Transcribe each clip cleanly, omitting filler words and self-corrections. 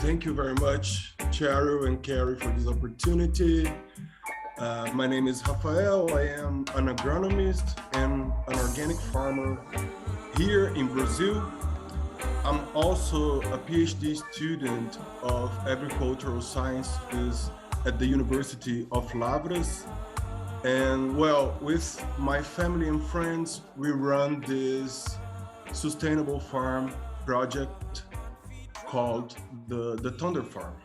Thank you very much, Cheryl and Carrie, for this opportunity. My name is Rafael. I am an agronomist and an organic farmer here in Brazil. I'm also a PhD student of agricultural sciences at the University of Lavras. And well, with my family and friends, we run this sustainable farm project called the Thunder Farm.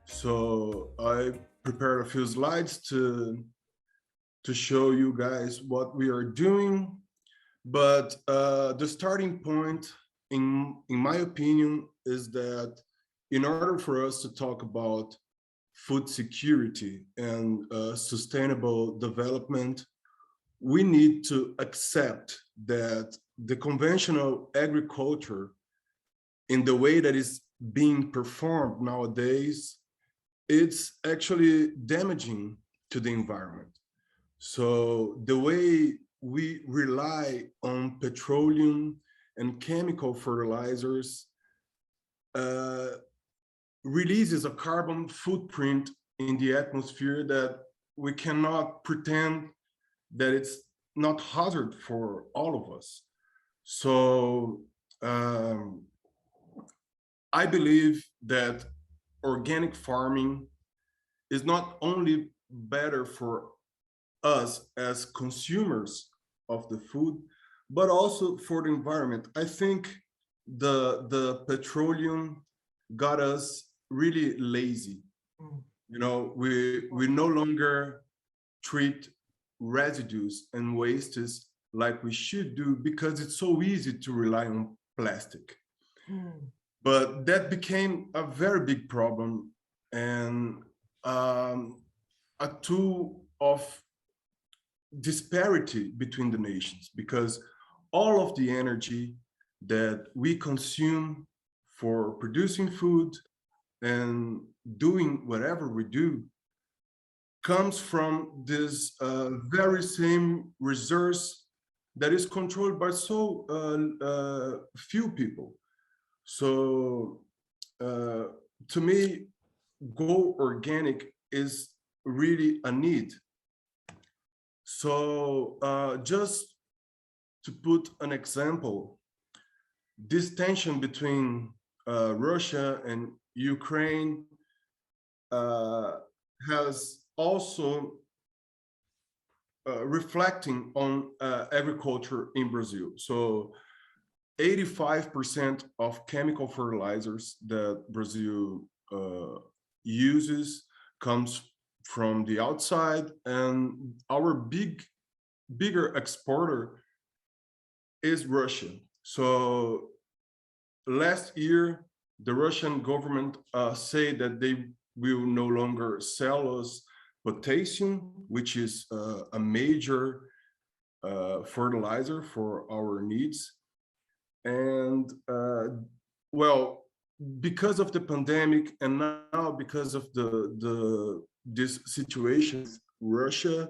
So I prepared a few slides to show you guys what we are doing. But the starting point, in my opinion, is that in order for us to talk about food security and sustainable development, we need to accept that the conventional agriculture in the way that is being performed nowadays, it's actually damaging to the environment. So the way we rely on petroleum and chemical fertilizers uh, releases a carbon footprint in the atmosphere that we cannot pretend that it's not hazard for all of us. So I believe that organic farming is not only better for us as consumers of the food, but also for the environment. I think the petroleum got us really lazy. You know, we no longer treat residues and wastes like we should do because it's so easy to rely on plastic. But that became a very big problem and a tool of disparity between the nations, because all of the energy that we consume for producing food and doing whatever we do comes from this very same resource that is controlled by so few people. So to me, go organic is really a need. So just to put an example, this tension between Russia and Ukraine has also reflecting on agriculture in Brazil. So 85% of chemical fertilizers that Brazil uses comes from the outside, and our bigger exporter is Russia. So last year, the Russian government said that they will no longer sell us potassium, which is a major fertilizer for our needs. And well, because of the pandemic and now because of this situation with Russia,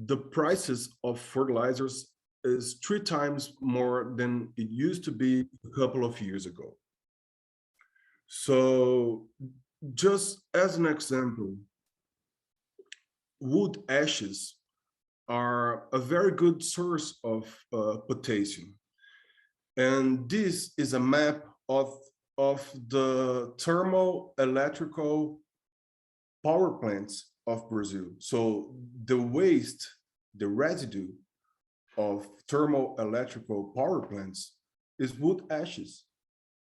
the prices of fertilizers is 3 times more than it used to be a couple of years ago. So just as an example, wood ashes are a very good source of potassium. And this is a map of the thermal electrical power plants of Brazil. So the waste, the residue of thermal electrical power plants is wood ashes.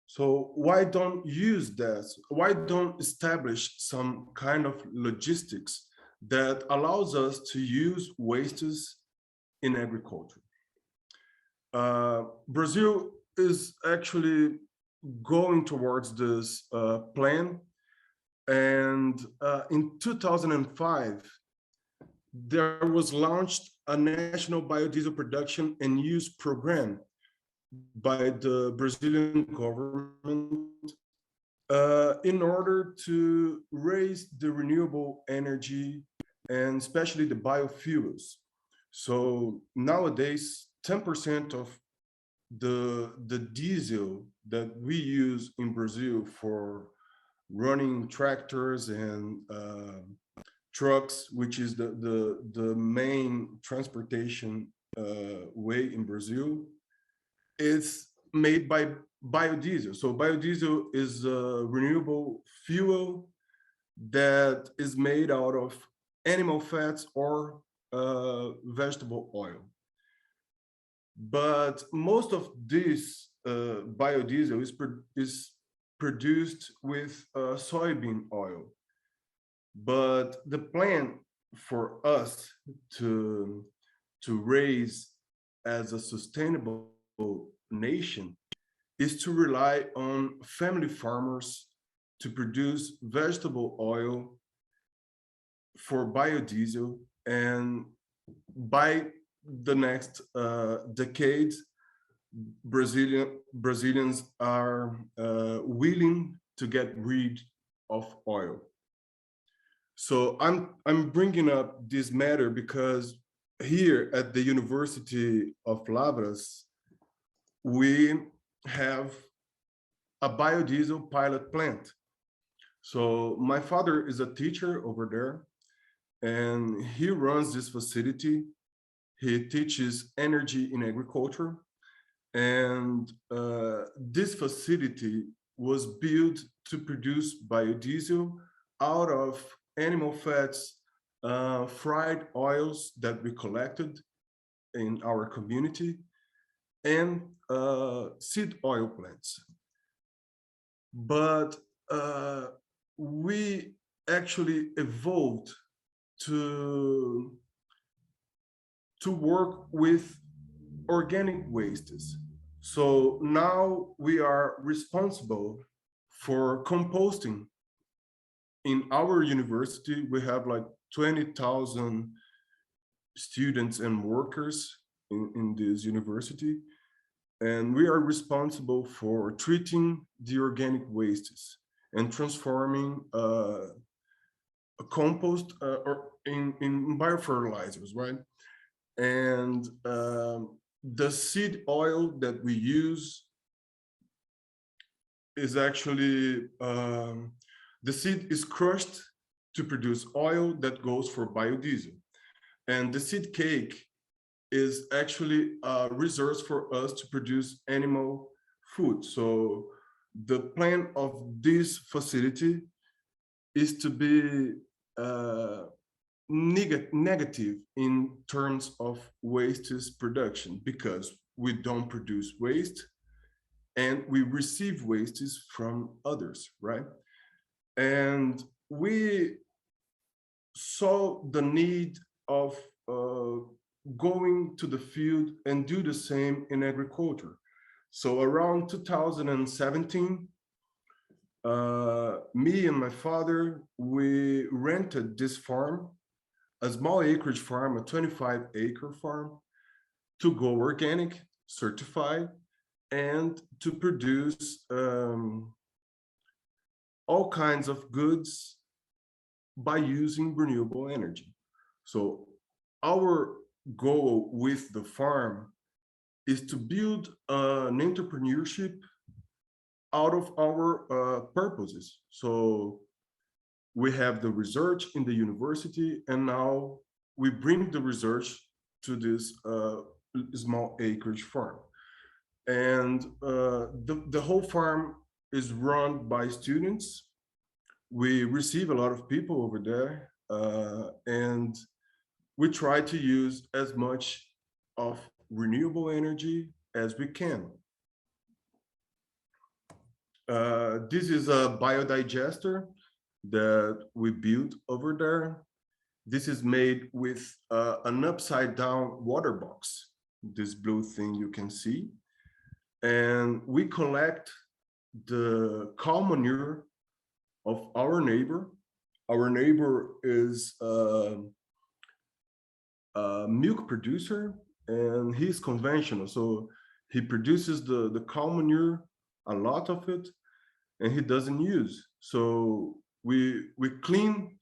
So why don't use that? Why don't establish some kind of logistics that allows us to use wastes in agriculture? Brazil is actually going towards this plan. And in 2005, there was launched a national biodiesel production and use program by the Brazilian government in order to raise the renewable energy and especially the biofuels. So nowadays, 10% of the diesel that we use in Brazil for running tractors and trucks, which is the main transportation way in Brazil, is made by biodiesel. So biodiesel is a renewable fuel that is made out of animal fats or vegetable oil. But most of this biodiesel is produced with soybean oil. But the plan for us to raise as a sustainable nation is to rely on family farmers to produce vegetable oil for biodiesel, and by the next decades, Brazilians are willing to get rid of oil. So I'm bringing up this matter because here at the University of Lavras, we have a biodiesel pilot plant. So my father is a teacher over there, and he runs this facility. He teaches energy in agriculture, and this facility was built to produce biodiesel out of animal fats, fried oils that we collected in our community, and seed oil plants. But we actually evolved to work with organic wastes. So now we are responsible for composting. In our university, we have like 20,000 students and workers in this university, and we are responsible for treating the organic wastes and transforming a compost or in biofertilizers, right? And the seed oil that we use is actually, the seed is crushed to produce oil that goes for biodiesel. And the seed cake is actually a resource for us to produce animal food. So the plan of this facility is to be negative in terms of wastes production, because we don't produce waste and we receive wastes from others, right? And we saw the need of going to the field and do the same in agriculture. So around 2017, me and my father, we rented this farm, a small acreage farm, a 25-acre farm, to go organic, certified, and to produce all kinds of goods by using renewable energy. So our goal with the farm is to build an entrepreneurship out of our purposes. So we have the research in the university, and now we bring the research to this small acreage farm. And the whole farm is run by students. We receive a lot of people over there, and we try to use as much of renewable energy as we can. This is a biodigester that we built over there. This is made with an upside down water box, this blue thing you can see. And we collect the cow manure of our neighbor. Our neighbor is a milk producer, and he's conventional. So he produces the cow manure, a lot of it, and he doesn't use. So we clean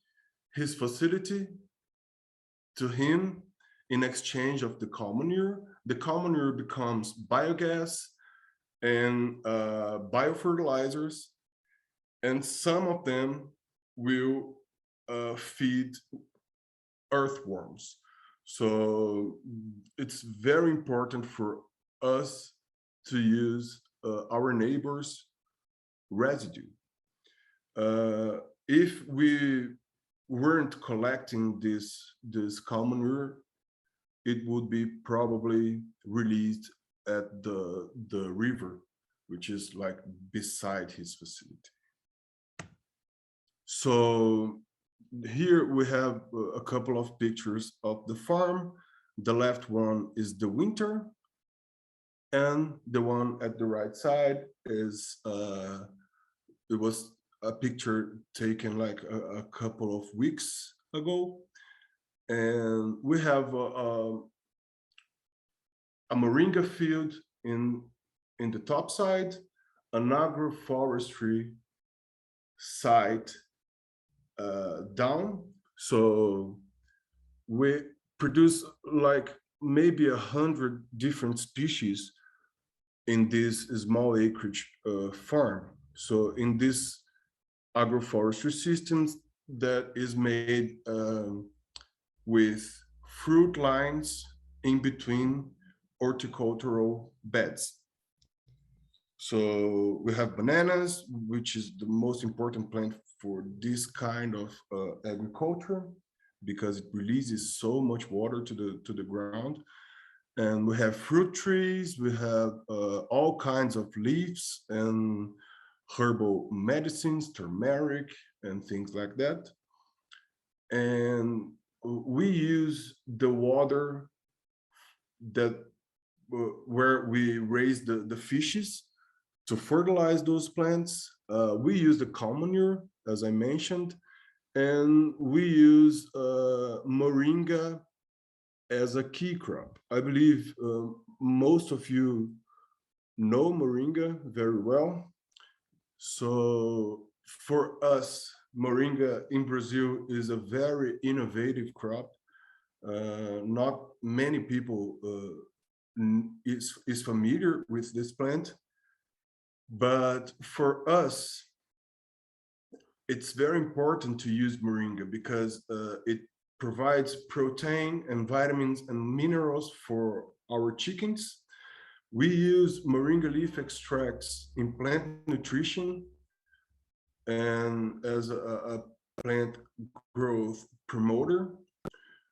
his facility to him in exchange of the cow manure, the common manure becomes biogas and biofertilizers, and some of them will feed earthworms. So it's very important for us to use our neighbors' residue. If we weren't collecting this common manure, it would be probably released at the river, which is like beside his facility. So here we have a couple of pictures of the farm. The left one is the winter, and the one at the right side is it was a picture taken like a couple of weeks ago, and we have a moringa field in the top side, an agroforestry site down. So we produce like maybe 100 different species in this small acreage farm. So in this agroforestry systems that is made with fruit lines in between horticultural beds. So we have bananas, which is the most important plant for this kind of agriculture, because it releases so much water to the ground. And we have fruit trees, we have all kinds of leaves and herbal medicines, turmeric and things like that. And we use the water that where we raise the fishes to fertilize those plants. We use the common manure, as I mentioned, and we use moringa as a key crop. I believe most of you know moringa very well. So for us, moringa in Brazil is a very innovative crop. Not many people is familiar with this plant, but for us, it's very important to use moringa because it provides protein and vitamins and minerals for our chickens. We use moringa leaf extracts in plant nutrition and as a plant growth promoter.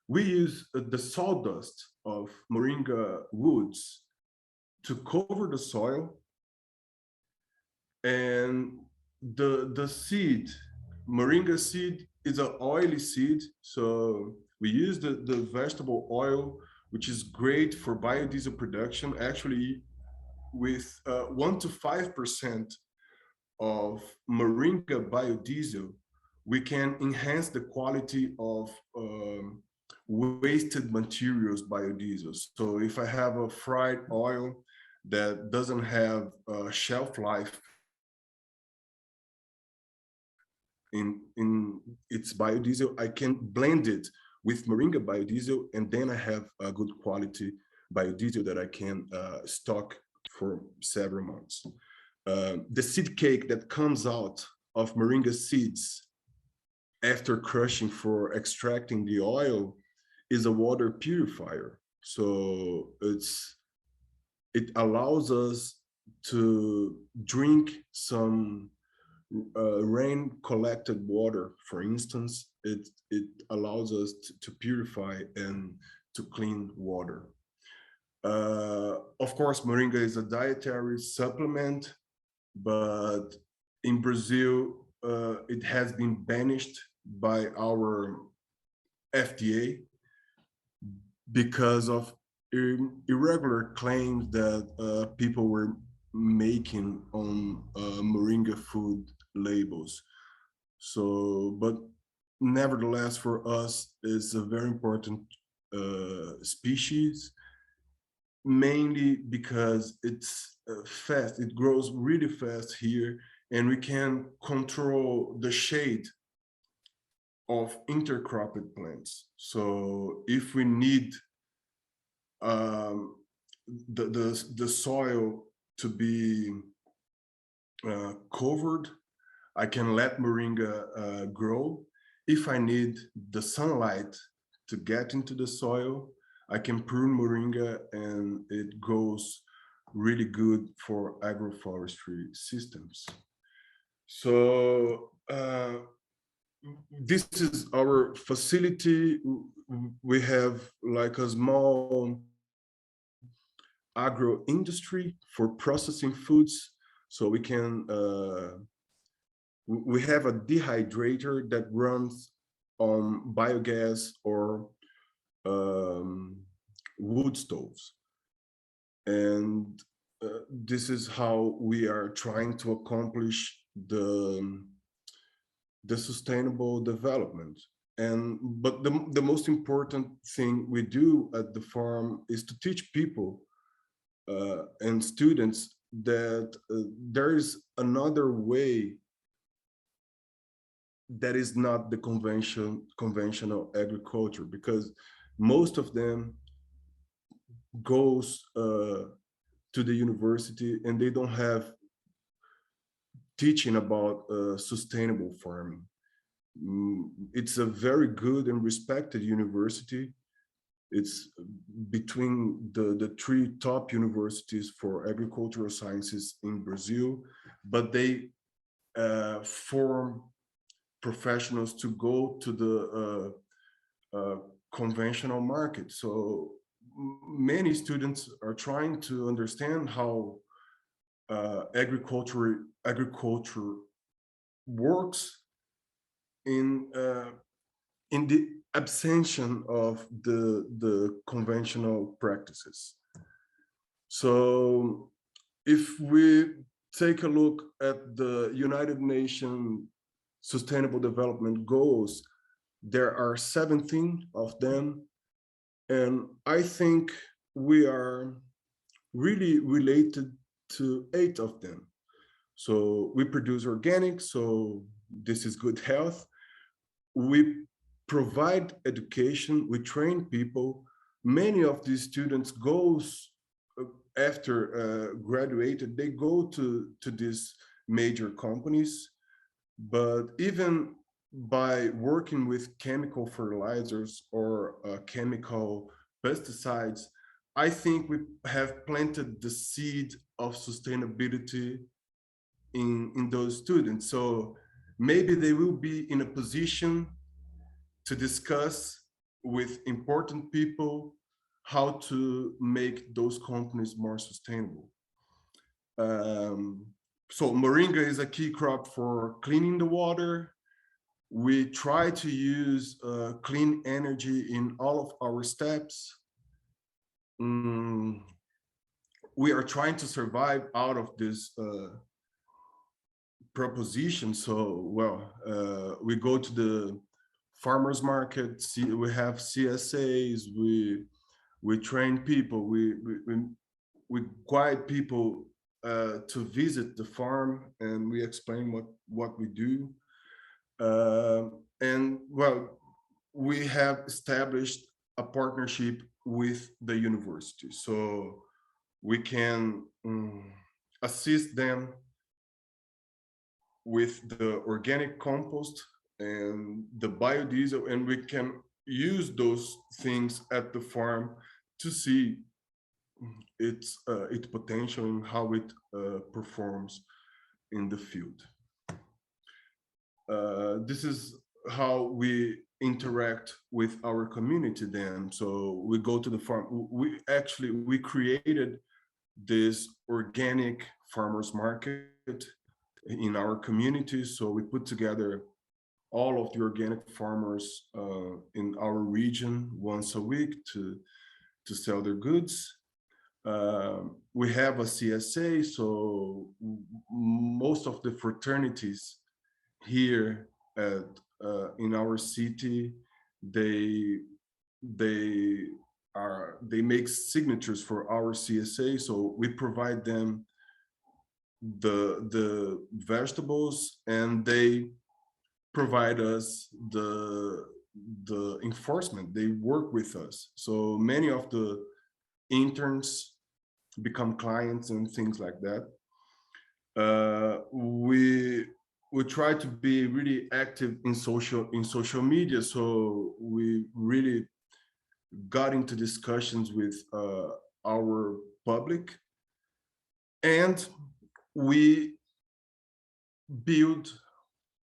We use the sawdust of moringa woods to cover the soil, and the seed, moringa seed, is an oily seed. So we use the vegetable oil, which is great for biodiesel production. Actually, with 1 to 5% of moringa biodiesel, we can enhance the quality of wasted materials biodiesel. So if I have a fried oil that doesn't have a shelf life in its biodiesel, I can blend it with moringa biodiesel, and then I have a good quality biodiesel that I can stock for several months. The seed cake that comes out of moringa seeds after crushing for extracting the oil is a water purifier. So it allows us to drink some rain collected water. For instance, it allows us to purify and to clean water. Of course, moringa is a dietary supplement, but in Brazil, it has been banished by our FDA because of irregular claims that people were making on moringa food labels. So, but nevertheless, for us, it's a very important species, mainly because it's fast. It grows really fast here, and we can control the shade of intercropped plants. So if we need the soil to be covered. I can let moringa grow. If I need the sunlight to get into the soil, I can prune moringa and it goes really good for agroforestry systems. So this is our facility. We have like a small agro industry for processing foods. So we have a dehydrator that runs on biogas or wood stoves. And this is how we are trying to accomplish the sustainable development. But the most important thing we do at the farm is to teach people and students that there is another way that is not the conventional agriculture, because most of them goes to the university and they don't have teaching about sustainable farming. It's a very good and respected university. It's between the three top universities for agricultural sciences in Brazil, but they form professionals to go to the conventional market. So many students are trying to understand how agriculture works in the abstention of the conventional practices. So if we take a look at the United Nations Sustainable Development Goals, there are 17 of them. And I think we are really related to 8 of them. So we produce organic, so this is good health. We provide education, we train people. Many of these students goes after graduated, they go to these major companies, but even by working with chemical fertilizers or chemical pesticides, I think we have planted the seed of sustainability in those students. So maybe they will be in a position to discuss with important people how to make those companies more sustainable. So moringa is a key crop for cleaning the water. We try to use clean energy in all of our steps. We are trying to survive out of this proposition. So, well, we go to the farmers market, we have CSAs, we train people, we guide people to visit the farm, and we explain what we do. And well, we have established a partnership with the university, so we can assist them with the organic compost and the biodiesel, and we can use those things at the farm to see its potential and how it performs in the field. This is how we interact with our community then. So we go to the farm. We created this organic farmers market in our community. So we put together all of the organic farmers in our region once a week to sell their goods. We have a CSA, so most of the fraternities here at in our city, they make signatures for our CSA, so we provide them the vegetables, and they provide us the enforcement. They work with us. So many of the interns become clients and things like that. We try to be really active in social media, so we really got into discussions with our public, and we build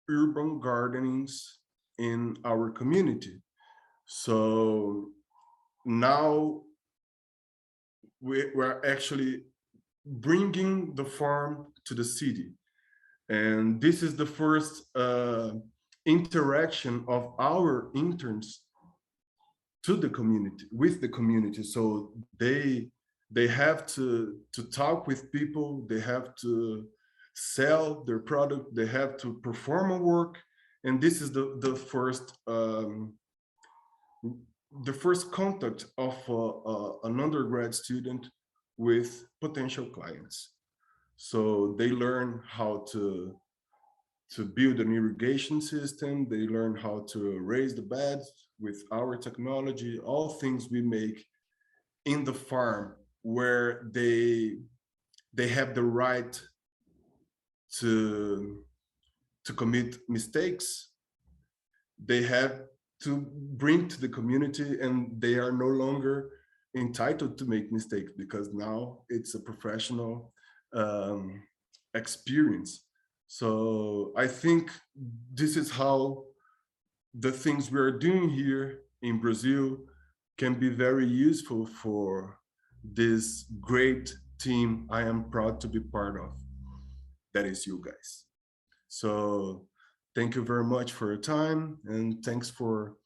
urban gardenings in our community. So now we're actually bringing the farm to the city. And this is the first interaction of our interns to the community, with the community. So they have to talk with people, they have to sell their product, they have to perform a work. And this is the first contact of an undergrad student with potential clients. So they learn how to build an irrigation system, they learn how to raise the beds with our technology, all things we make in the farm, where they have the right to commit mistakes. They have to bring to the community, and they are no longer entitled to make mistakes, because now it's a professional experience. So I think this is how the things we are doing here in Brazil can be very useful for this great team I am proud to be part of. That is you guys. So thank you very much for your time, and thanks for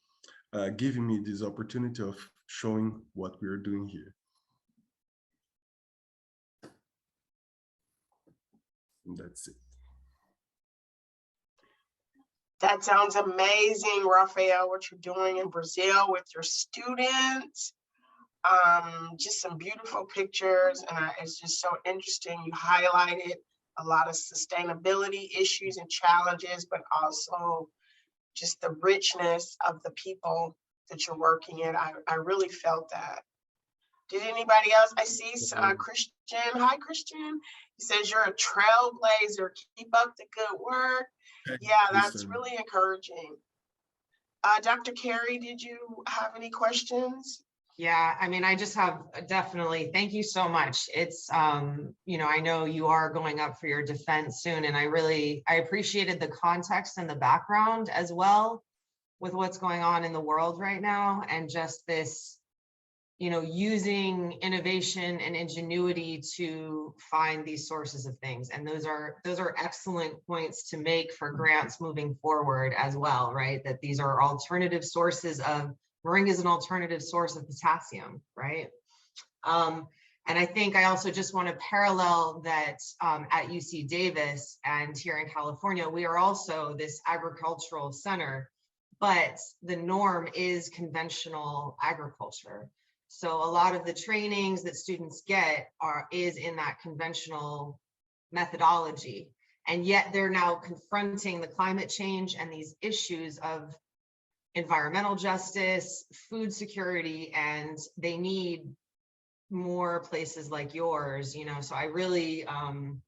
giving me this opportunity of showing what we are doing here. And that's it. That sounds amazing, Rafael, what you're doing in Brazil with your students. Just some beautiful pictures, and it's just so interesting. You highlighted a lot of sustainability issues and challenges, but also just the richness of the people that you're working in. I really felt that. Did anybody else? I see Christian. Hi, Christian. He says you're a trailblazer. Keep up the good work. Yeah, that's really encouraging. Dr. Carey, did you have any questions? Yeah, I mean, I just have definitely, thank you so much. It's, you know, I know you are going up for your defense soon, and I appreciated the context and the background as well with what's going on in the world right now, and just this, you know, using innovation and ingenuity to find these sources of things. And those are excellent points to make for grants moving forward as well, right? That these are alternative sources of, moringa is an alternative source of potassium, right? And I think I also just want to parallel that at UC Davis and here in California, we are also this agricultural center, but the norm is conventional agriculture. So a lot of the trainings that students get is in that conventional methodology. And yet they're now confronting the climate change and these issues of environmental justice, food security, and they need more places like yours, you know. So I really, I'm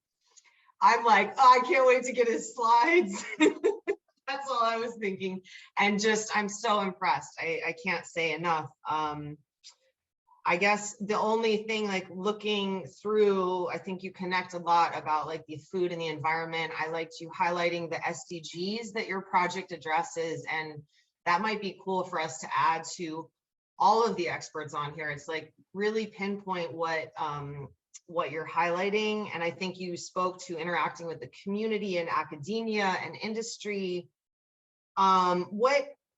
like, oh, I can't wait to get his slides. That's all I was thinking. And just, I'm so impressed. I can't say enough. I guess the only thing, like looking through, I think you connect a lot about like the food and the environment. I liked you highlighting the SDGs that your project addresses, and that might be cool for us to add to all of the experts on here. It's like really pinpoint what you're highlighting. And I think you spoke to interacting with the community and academia and industry.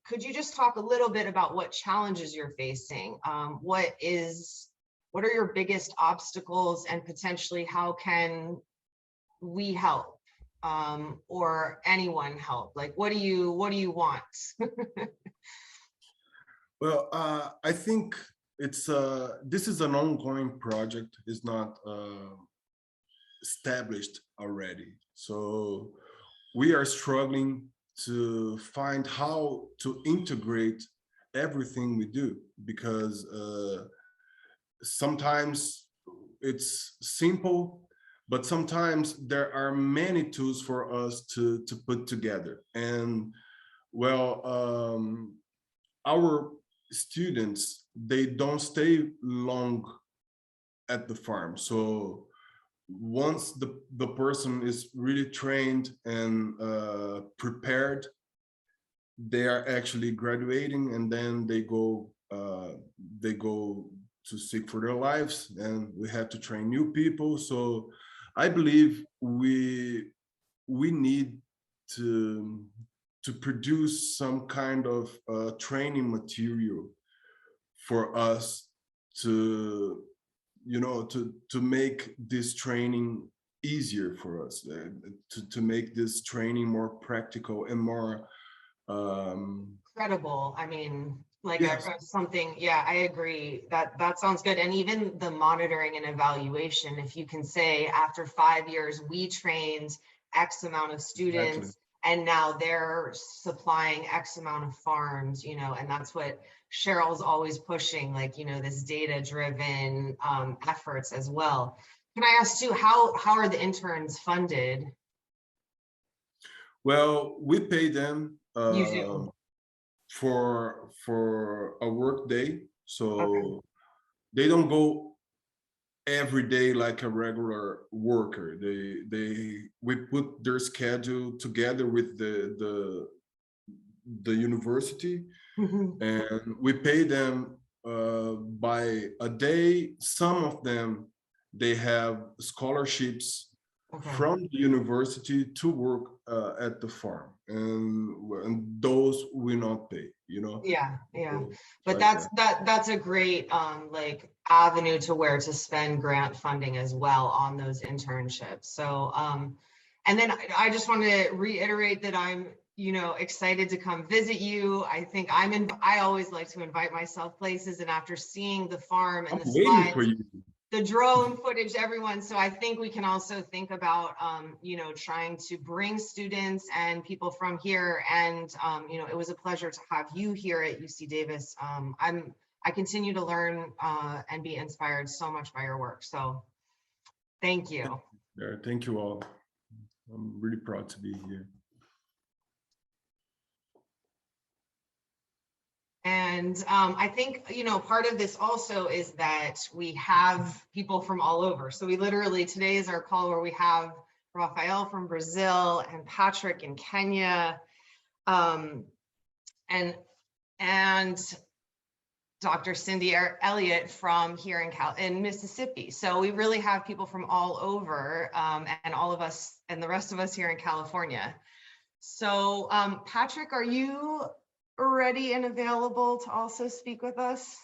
Could you just talk a little bit about what challenges you're facing? What are your biggest obstacles, and potentially how can we help, or anyone help? Like, what do you want? Well, I think it's this is an ongoing project. It's not established already. So we are struggling to find how to integrate everything we do, because sometimes it's simple, but sometimes there are many tools for us to put together. And well, our students, they don't stay long at the farm. So once the person is really trained and prepared, they are actually graduating, and then they go to seek for their lives, and we have to train new people. So I believe we need to produce some kind of training material for us to, you know, to make this training easier for us, to make this training more practical and more credible. I mean, like yes. something, yeah, I agree. That sounds good. And even the monitoring and evaluation, if you can say after 5 years, we trained X amount of students, exactly, and now they're supplying X amount of farms, you know, and that's what Cheryl's always pushing, like, you know, this data-driven efforts as well. Can I ask too, how are the interns funded? Well, we pay them You do? for a work day, so Okay. they don't go every day like a regular worker. We put their schedule together with the university, mm-hmm, and we pay them by a day. Some of them, they have scholarships, okay, from the university to work at the farm, and those we not pay, you know. Yeah, yeah, but like that's a great like avenue to where to spend grant funding as well on those internships. So and then I just want to reiterate that I'm, you know, excited to come visit you. I think I always like to invite myself places, and after seeing the farm and the slides, for you, the drone footage, everyone. So I think we can also think about, you know, trying to bring students and people from here. And, you know, it was a pleasure to have you here at UC Davis. I continue to learn and be inspired so much by your work. So thank you. Yeah, thank you all. I'm really proud to be here. And I think, you know, part of this also is that we have people from all over. So we literally, today is our call where we have Rafael from Brazil and Patrick in Kenya, and Dr. Cindy Elliott from here in Mississippi. So we really have people from all over, and all of us and the rest of us here in California. So Patrick, are you ready and available to also speak with us?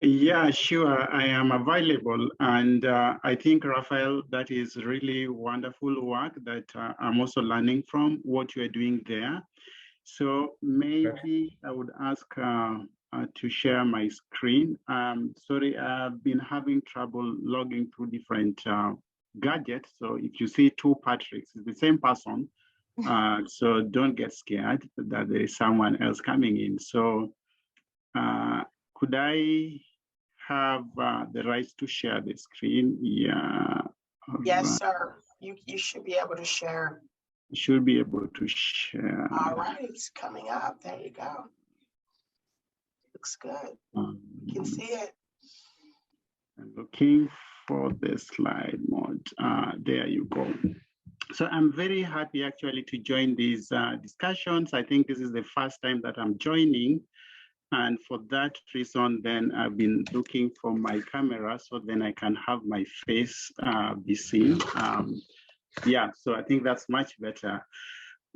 Yeah, sure, I am available. And I think, Rafael, that is really wonderful work that I'm also learning from what you're doing there. So maybe I would ask to share my screen. Sorry, I've been having trouble logging through different gadgets. So if you see two Patricks, it's the same person. So don't get scared that there is someone else coming in. So could I have the right to share the screen? Yeah. Yes, sir. You should be able to share. You should be able to share. All right, it's coming up. There you go. Looks good. You can see it. I'm looking for the slide mode. There you go. So I'm very happy actually to join these discussions. I think this is the first time that I'm joining. And for that reason, then I've been looking for my camera so then I can have my face be seen. Yeah, so I think that's much better.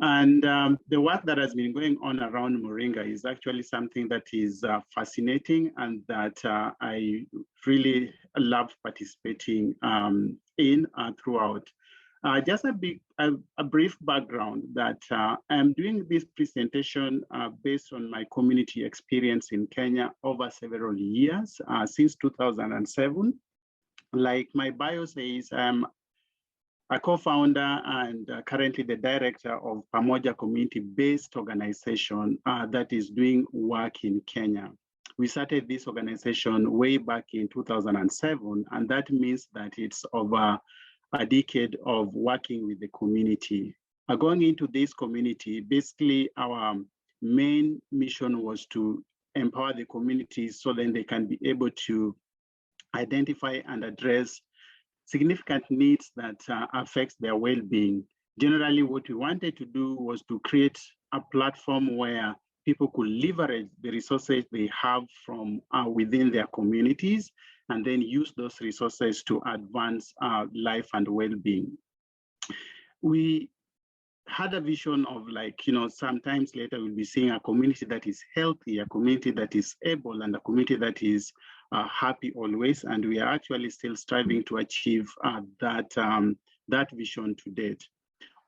And the work that has been going on around Moringa is actually something that is fascinating and that I really love participating in throughout. Just a brief background that I'm doing this presentation based on my community experience in Kenya over several years, since 2007. Like my bio says, I'm a co-founder and currently the director of Pamoja community-based organization that is doing work in Kenya. We started this organization way back in 2007, and that means that it's over a decade of working with the community. Going into this community, basically our main mission was to empower the communities so then they can be able to identify and address significant needs that affects their well-being. Generally, what we wanted to do was to create a platform where people could leverage the resources they have from within their communities and then use those resources to advance life and well-being. We had a vision of like, sometimes later we'll be seeing a community that is healthy, a community that is able, and a community that is happy always. And we are actually still striving to achieve that vision to date.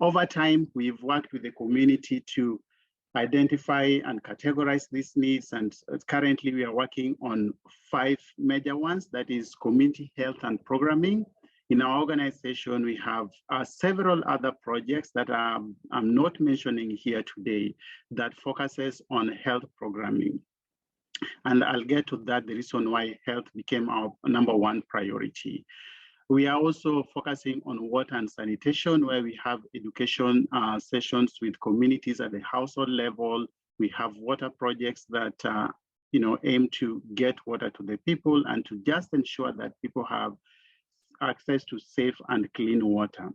Over time, we've worked with the community to identify and categorize these needs. And currently we are working on 5 major ones, that is community health and programming. In our organization, we have several other projects that I'm not mentioning here today that focuses on health programming. And I'll get to that, the reason why health became our #1 priority. We are also focusing on water and sanitation, where we have education sessions with communities at the household level. We have water projects that aim to get water to the people and to just ensure that people have access to safe and clean water.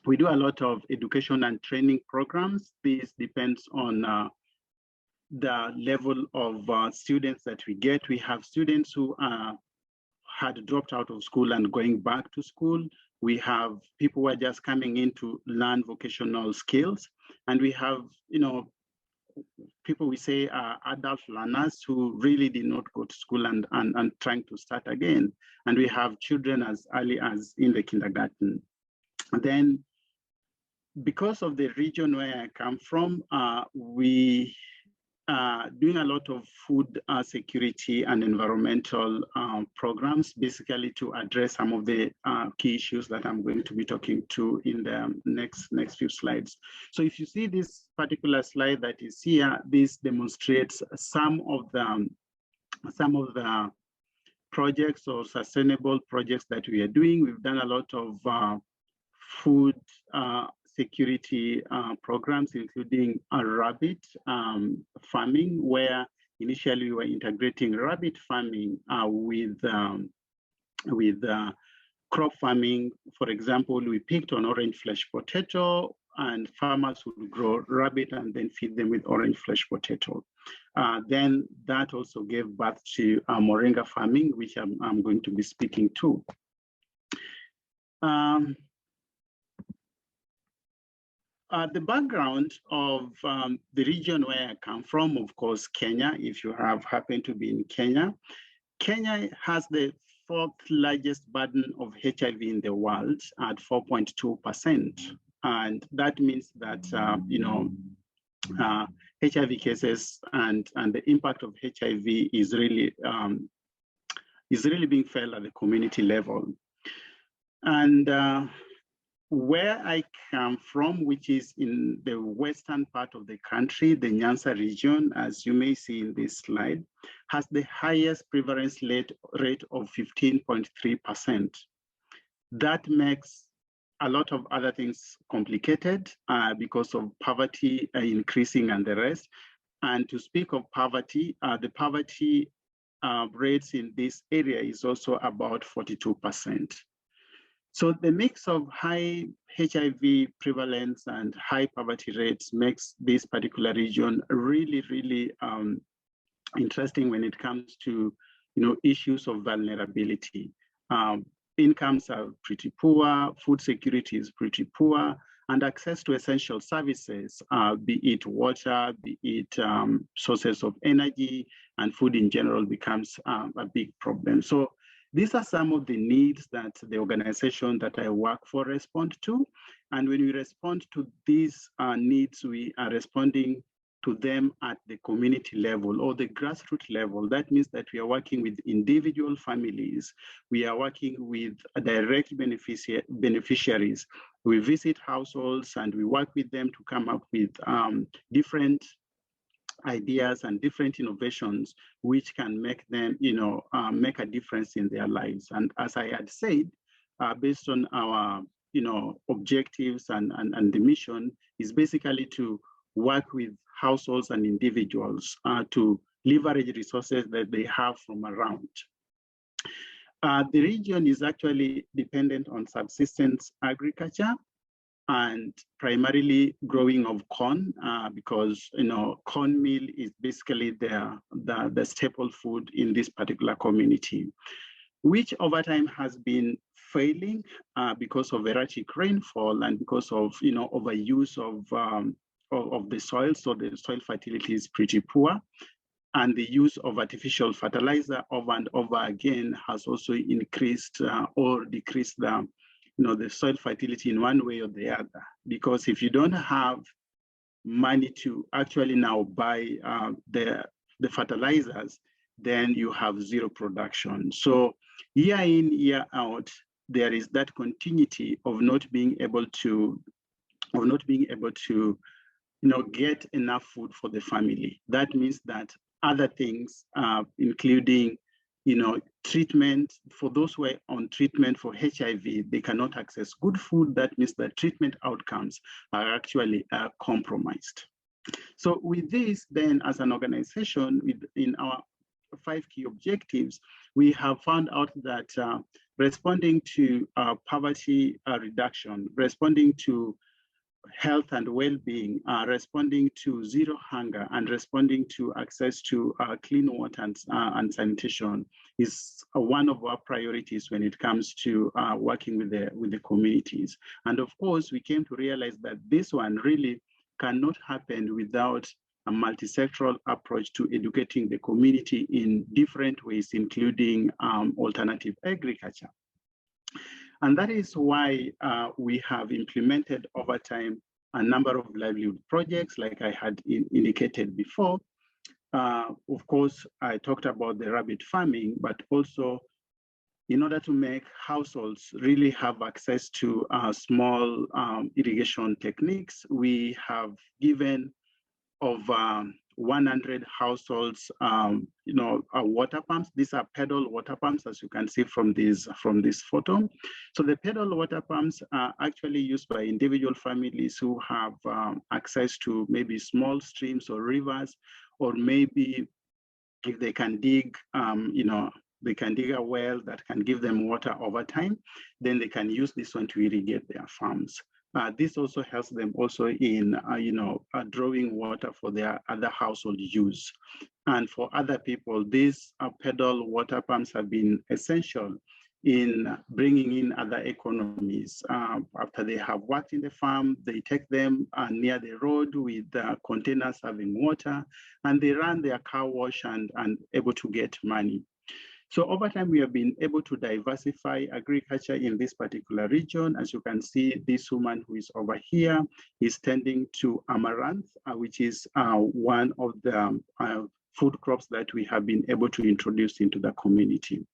We do a lot of education and training programs. This depends on the level of students that we get. We have students who had dropped out of school and going back to school. We have people who are just coming in to learn vocational skills. And we have, people we say are adult learners who really did not go to school and trying to start again. And we have children as early as in the kindergarten. And then because of the region where I come from, we are doing a lot of food security and environmental programs, basically to address some of the key issues that I'm going to be talking to in the next few slides. So if you see this particular slide that is here, this demonstrates some of the projects or sustainable projects that we are doing. We've done a lot of food security programs, including rabbit farming, where initially we were integrating rabbit farming with crop farming. For example, we picked on orange flesh potato, and farmers would grow rabbit and then feed them with orange flesh potato. Then that also gave birth to moringa farming, which I'm going to be speaking to. The background of the region where I come from, of course, Kenya, if you have happened to be in Kenya. Kenya has the 4th largest burden of HIV in the world at 4.2%. And that means that, HIV cases and the impact of HIV is really being felt at the community level. And where I come from, which is in the western part of the country, the Nyanza region, as you may see in this slide, has the highest prevalence rate of 15.3%. That makes a lot of other things complicated because of poverty increasing and the rest. And to speak of poverty, the poverty rates in this area is also about 42%. So the mix of high HIV prevalence and high poverty rates makes this particular region really, really interesting when it comes to issues of vulnerability. Incomes are pretty poor, food security is pretty poor, and access to essential services, be it water, be it sources of energy, and food in general becomes a big problem. So these are some of the needs that the organization that I work for respond to. And when we respond to these needs, we are responding to them at the community level or the grassroots level. That means that we are working with individual families. We are working with direct beneficiaries. We visit households and we work with them to come up with different ideas and different innovations which can make them, make a difference in their lives. And as I had said, based on our, objectives and the mission is basically to work with households and individuals to leverage resources that they have from around. The region is actually dependent on subsistence agriculture and primarily growing of corn because cornmeal is basically the staple food in this particular community, which over time has been failing because of erratic rainfall and because of overuse of the soil. So the soil fertility is pretty poor, and the use of artificial fertilizer over and over again has also increased or decreased the soil fertility in one way or the other. Because if you don't have money to actually now buy the fertilizers, then you have zero production. So year in, year out, there is that continuity of not being able to get enough food for the family. That means that other things, including treatment, for those who are on treatment for HIV, they cannot access good food. That means that treatment outcomes are actually compromised. So with this, then as an organization, in our 5 key objectives, we have found out that responding to poverty reduction, responding to health and well-being, responding to zero hunger, and responding to access to clean water and sanitation is one of our priorities when it comes to working with the communities. And of course, we came to realize that this one really cannot happen without a multi-sectoral approach to educating the community in different ways, including alternative agriculture. And that is why we have implemented over time a number of livelihood projects, like I had indicated before. Of course, I talked about the rabbit farming, but also in order to make households really have access to small irrigation techniques, we have given over 100 households, water pumps. These are pedal water pumps, as you can see from this photo. So the pedal water pumps are actually used by individual families who have access to maybe small streams or rivers, or maybe if they can dig, they can dig a well that can give them water over time, then they can use this one to irrigate their farms. This also helps them also in, drawing water for their other household use. And for other people, these pedal water pumps have been essential in bringing in other economies. After they have worked in the farm, they take them near the road with containers having water, and they run their car wash and able to get money. So over time, we have been able to diversify agriculture in this particular region. As you can see, this woman who is over here is tending to amaranth, which is one of the food crops that we have been able to introduce into the community.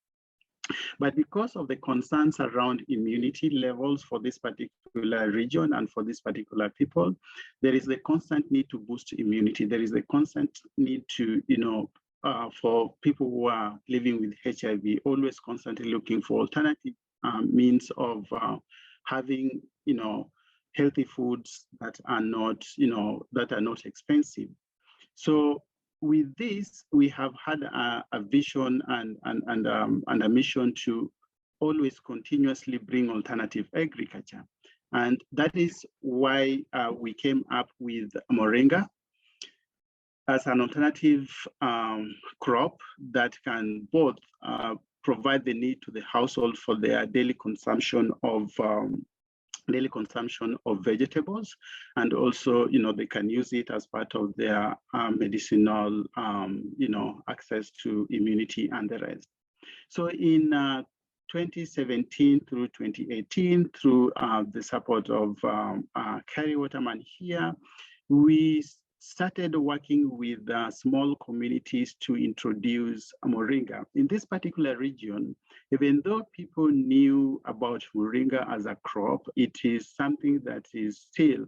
But because of the concerns around immunity levels for this particular region and for this particular people, there is a constant need to boost immunity. There is a constant need to, for people who are living with HIV, always constantly looking for alternative means of having, healthy foods that are not, expensive. So with this, we have had a vision and a mission to always continuously bring alternative agriculture. And that is why we came up with moringa as an alternative crop that can both provide the need to the household for their daily consumption of vegetables, and also, they can use it as part of their medicinal, access to immunity and the rest. So in 2017 through 2018, through the support of Carrie Waterman here, we started working with small communities to introduce moringa. In this particular region, even though people knew about moringa as a crop, it is something that is still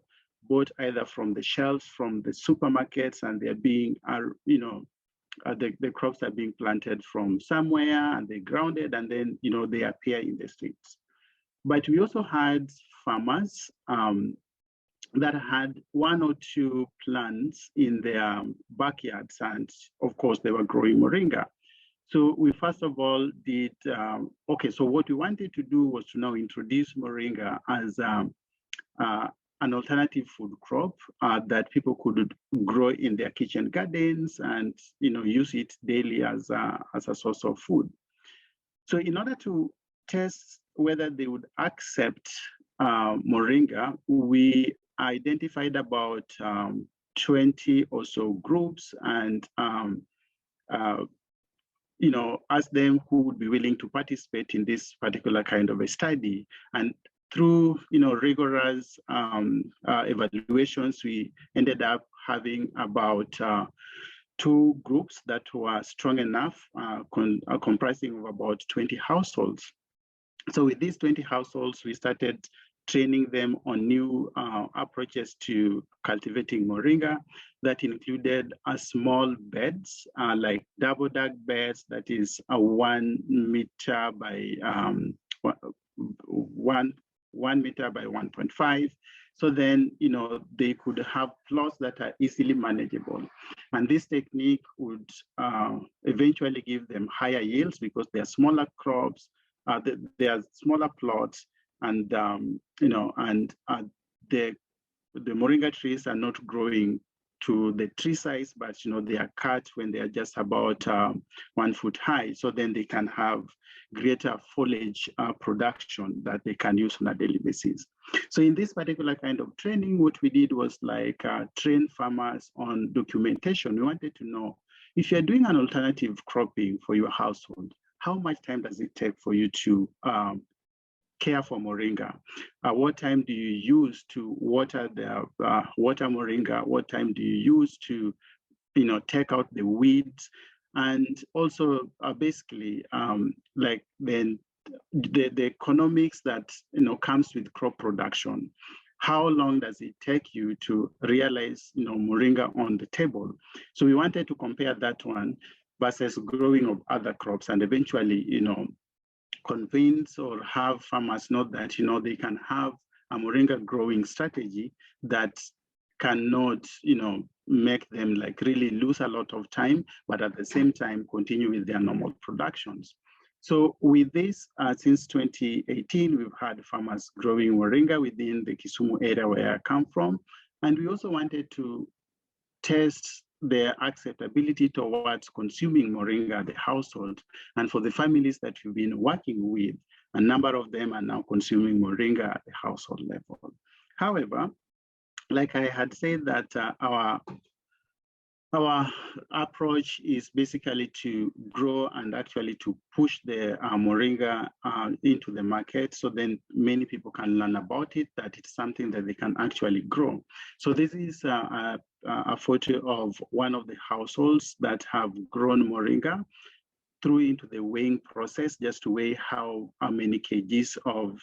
bought either from the shelves, from the supermarkets, and they're being, the crops are being planted from somewhere and they're grounded, and then, they appear in the streets. But we also had farmers that had one or two plants in their backyards, and of course they were growing moringa. So we first of all did, so what we wanted to do was to now introduce moringa as an alternative food crop that people could grow in their kitchen gardens and use it daily as a source of food. So in order to test whether they would accept moringa, we identified about 20 or so groups and asked them who would be willing to participate in this particular kind of a study. And through rigorous evaluations, we ended up having about 2 groups that were strong enough, comprising of about 20 households. So with these 20 households, we started training them on new approaches to cultivating moringa. That included small beds, like double duck beds, that is a 1 meter by 1 meter by 1.5. So then, they could have plots that are easily manageable. And this technique would eventually give them higher yields because they are smaller crops, they are smaller plots, and the moringa trees are not growing to the tree size, but they are cut when they are just about 1 foot high. So then they can have greater foliage production that they can use on a daily basis. So in this particular kind of training, what we did was like train farmers on documentation. We wanted to know, if you're doing an alternative cropping for your household, how much time does it take for you to care for moringa? What time do you use to water the water moringa? What time do you use to take out the weeds? And also basically like then the economics that comes with crop production. How long does it take you to realize moringa on the table? So we wanted to compare that one versus growing of other crops, and eventually convince or have farmers know that they can have a moringa growing strategy that cannot make them like really lose a lot of time, but at the same time continue with their normal productions. So with this, since 2018, we've had farmers growing moringa within the Kisumu area where I come from, and we also wanted to test their acceptability towards consuming moringa at the household. And for the families that we've been working with, a number of them are now consuming moringa at the household level. However, like I had said, that our approach is basically to grow and actually to push the moringa into the market, so then many people can learn about it, that it's something that they can actually grow. So this is a photo of one of the households that have grown moringa through into the weighing process, just to weigh how many kgs of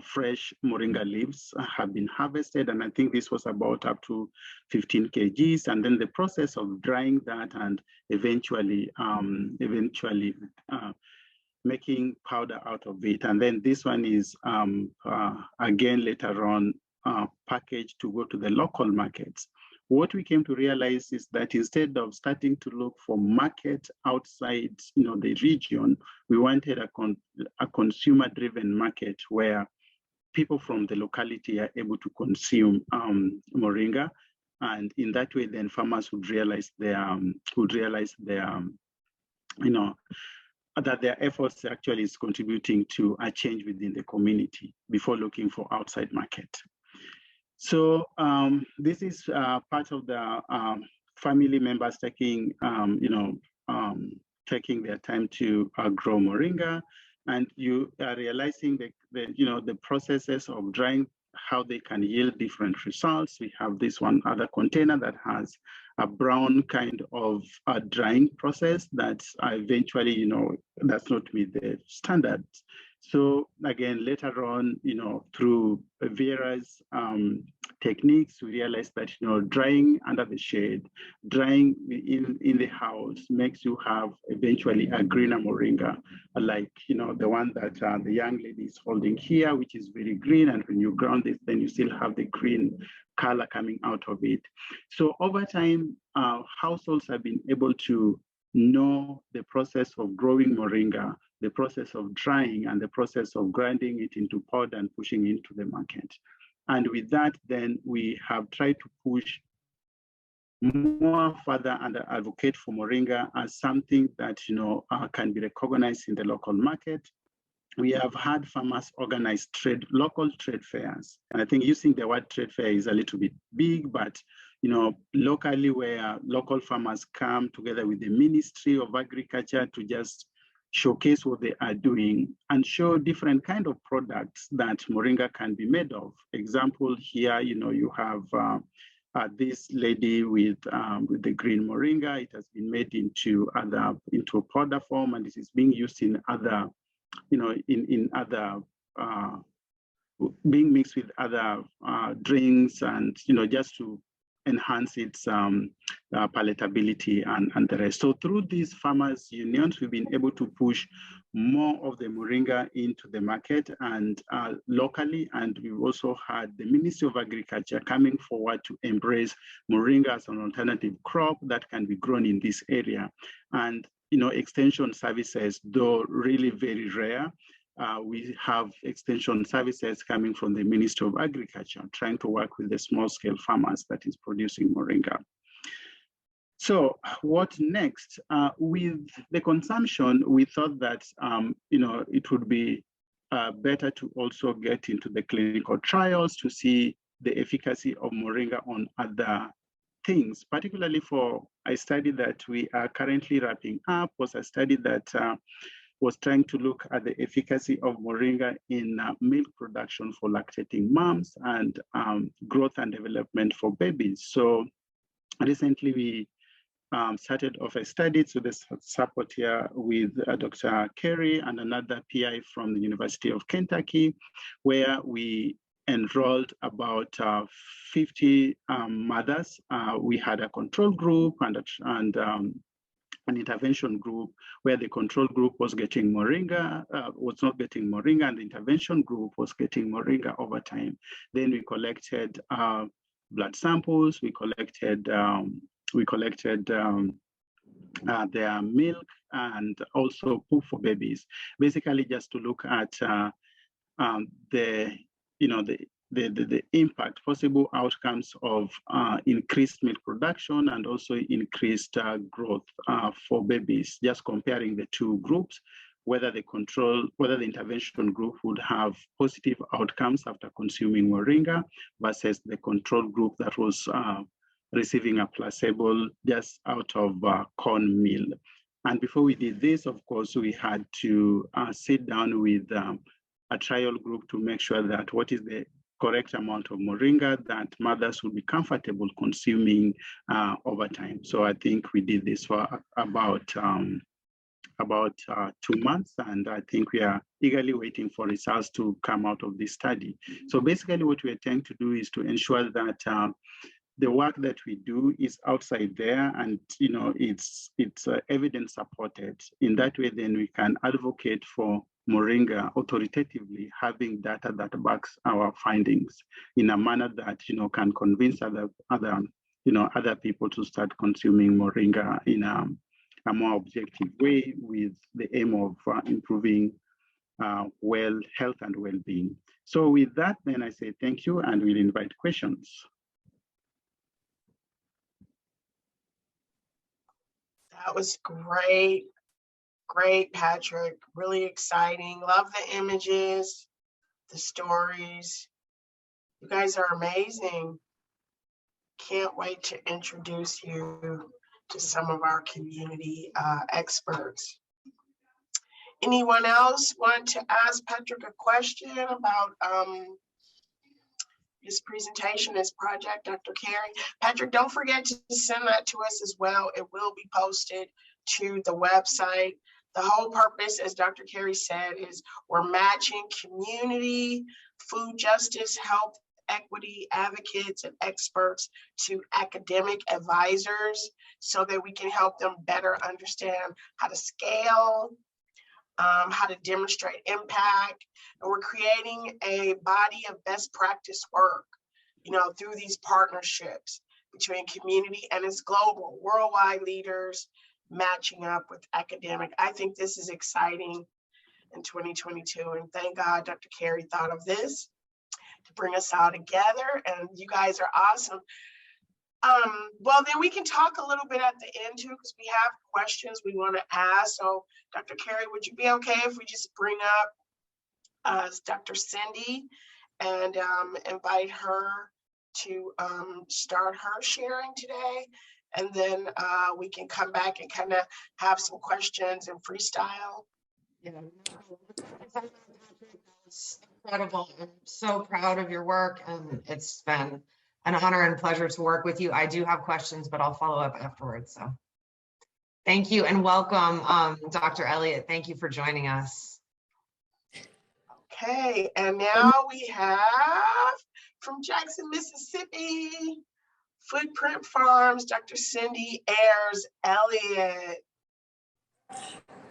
fresh moringa leaves have been harvested. And I think this was about up to 15 kgs. And then the process of drying that and eventually making powder out of it. And then this one is again later on packaged to go to the local markets. What we came to realize is that instead of starting to look for market outside the region, we wanted a consumer-driven market where people from the locality are able to consume moringa, and in that way, then farmers would realize that their efforts actually is contributing to a change within the community before looking for outside market. So this is part of the family members taking, taking their time to grow moringa, and you are realizing the processes of drying, how they can yield different results. We have this one other container that has a brown kind of drying process that eventually, does not meet the standards. So again, later on, through various techniques, we realized that, drying under the shade, drying in the house makes you have eventually a greener moringa, like, the one that the young lady is holding here, which is very green. And when you ground it, then you still have the green color coming out of it. So over time, households have been able to know the process of growing moringa, the process of drying, and the process of grinding it into powder and pushing it into the market. And with that, then we have tried to push more further and advocate for moringa as something that can be recognized in the local market. We have had farmers organize local trade fairs. And I think using the word trade fair is a little bit big, but locally, where local farmers come together with the Ministry of Agriculture to just showcase what they are doing and show different kind of products that moringa can be made of. Example here, you have this lady with the green moringa. It has been made into a powder form, and this is being used in other, being mixed with other drinks, and just to enhance its palatability and the rest. So through these farmers unions, we've been able to push more of the moringa into the market and locally. And we've also had the Ministry of Agriculture coming forward to embrace moringa as an alternative crop that can be grown in this area. And extension services, though really very rare, we have extension services coming from the Ministry of Agriculture, trying to work with the small-scale farmers that is producing moringa. So what next? With the consumption, we thought that it would be better to also get into the clinical trials to see the efficacy of moringa on other things, particularly for a study that we are currently wrapping up, was a study that was trying to look at the efficacy of moringa in milk production for lactating moms and growth and development for babies. So recently we started off a study to the support here with Dr. Kerry and another PI from the University of Kentucky, where we enrolled about 50 mothers. We had a control group and an intervention group, where the control group was getting moringa, was not getting moringa, and the intervention group was getting moringa over time. Then we collected blood samples, we collected their milk, and also poop for babies, basically just to look at the impact, possible outcomes of increased milk production and also increased growth for babies, just comparing the two groups, whether the intervention group would have positive outcomes after consuming moringa versus the control group that was receiving a placebo just out of corn meal. And before we did this, of course, we had to sit down with a trial group to make sure that what is the correct amount of moringa that mothers would be comfortable consuming over time. So I think we did this for about 2 months, and I think we are eagerly waiting for results to come out of this study. So basically what we are trying to do is to ensure that the work that we do is outside there, and it's evidence supported. In that way, then we can advocate for moringa authoritatively, having data that backs our findings in a manner that can convince other people to start consuming moringa in a more objective way, with the aim of improving health and well-being. So with that, then I say thank you, and we'll invite questions. That was great. Great, Patrick. Really exciting. Love the images, the stories. You guys are amazing. Can't wait to introduce you to some of our community experts. Anyone else want to ask Patrick a question about his presentation, his project, Dr. Carey? Patrick, don't forget to send that to us as well. It will be posted to the website. The whole purpose, as Dr. Carey said, is we're matching community, food justice, health, equity advocates and experts to academic advisors so that we can help them better understand how to scale, how to demonstrate impact. And we're creating a body of best practice work, through these partnerships between community, and it's global, worldwide leaders matching up with academic. I think this is exciting in 2022. And thank God Dr. Carey thought of this to bring us all together. And you guys are awesome. Well, then we can talk a little bit at the end too, because we have questions we want to ask. So Dr. Carey, would you be okay if we just bring up Dr. Cindy and invite her to start her sharing today? And then we can come back and kind of have some questions and freestyle. Yeah. It's incredible. I'm so proud of your work, and it's been an honor and pleasure to work with you. I do have questions, but I'll follow up afterwards. So thank you and welcome, Dr. Elliott. Thank you for joining us. Okay, and now we have from Jackson, Mississippi, Footprint Farms, Dr. Cindy Avers Elliott.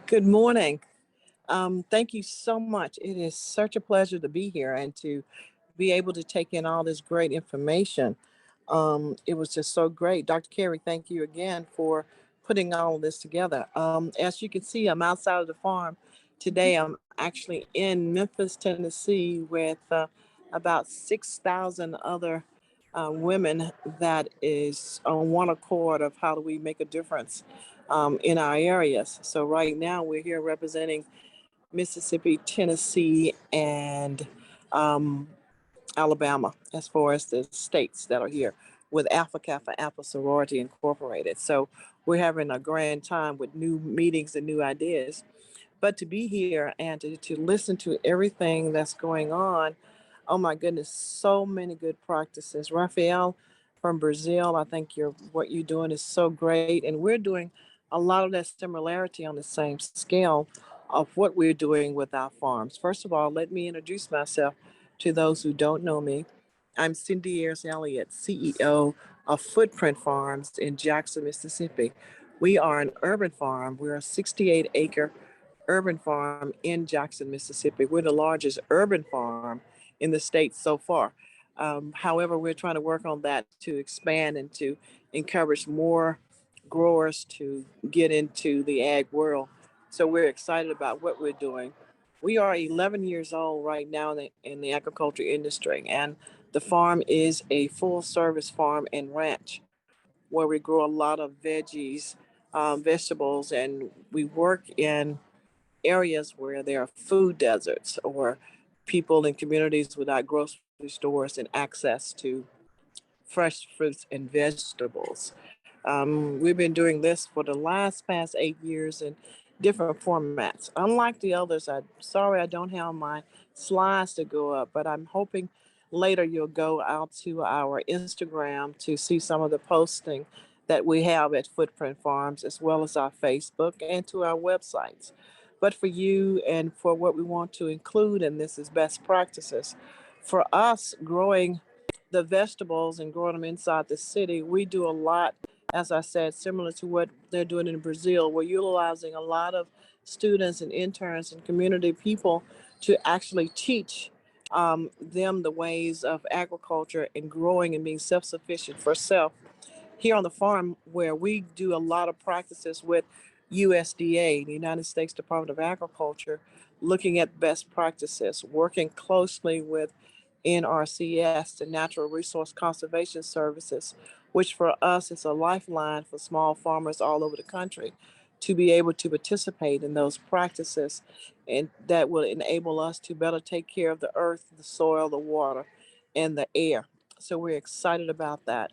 Good morning. Thank you so much. It is such a pleasure to be here and to be able to take in all this great information. It was just so great. Dr. Carey, thank you again for putting all of this together. As you can see, I'm outside of the farm today. I'm actually in Memphis, Tennessee with about 6,000 other women that is on one accord of how do we make a difference in our areas. So right now we're here representing Mississippi, Tennessee, and Alabama as far as the states that are here with Alpha Kappa Alpha Sorority Incorporated. So we're having a grand time with new meetings and new ideas. But to be here and to listen to everything that's going on, oh my goodness, so many good practices. Rafael from Brazil, I think what you're doing is so great. And we're doing a lot of that similarity on the same scale of what we're doing with our farms. First of all, let me introduce myself to those who don't know me. I'm Cindy Avers Elliott, CEO of Footprint Farms in Jackson, Mississippi. We are an urban farm. We're a 68-acre urban farm in Jackson, Mississippi. We're the largest urban farm in the state so far. However, we're trying to work on that to expand and to encourage more growers to get into the ag world. So we're excited about what we're doing. We are 11 years old right now in the agriculture industry, and the farm is a full service farm and ranch where we grow a lot of veggies, vegetables, and we work in areas where there are food deserts or people in communities without grocery stores and access to fresh fruits and vegetables. We've been doing this for the past 8 years in different formats. Unlike the others, I'm sorry I don't have my slides to go up, but I'm hoping later you'll go out to our Instagram to see some of the posting that we have at Footprint Farms, as well as our Facebook and to our websites. But for you and for what we want to include in this is best practices. For us, growing the vegetables and growing them inside the city, we do a lot, as I said, similar to what they're doing in Brazil. We're utilizing a lot of students and interns and community people to actually teach them the ways of agriculture and growing and being self-sufficient for self. Here on the farm, where we do a lot of practices with USDA, the United States Department of Agriculture, looking at best practices, working closely with NRCS, the Natural Resource Conservation Services, which for us is a lifeline for small farmers all over the country to be able to participate in those practices, and that will enable us to better take care of the earth, the soil, the water, and the air. So we're excited about that.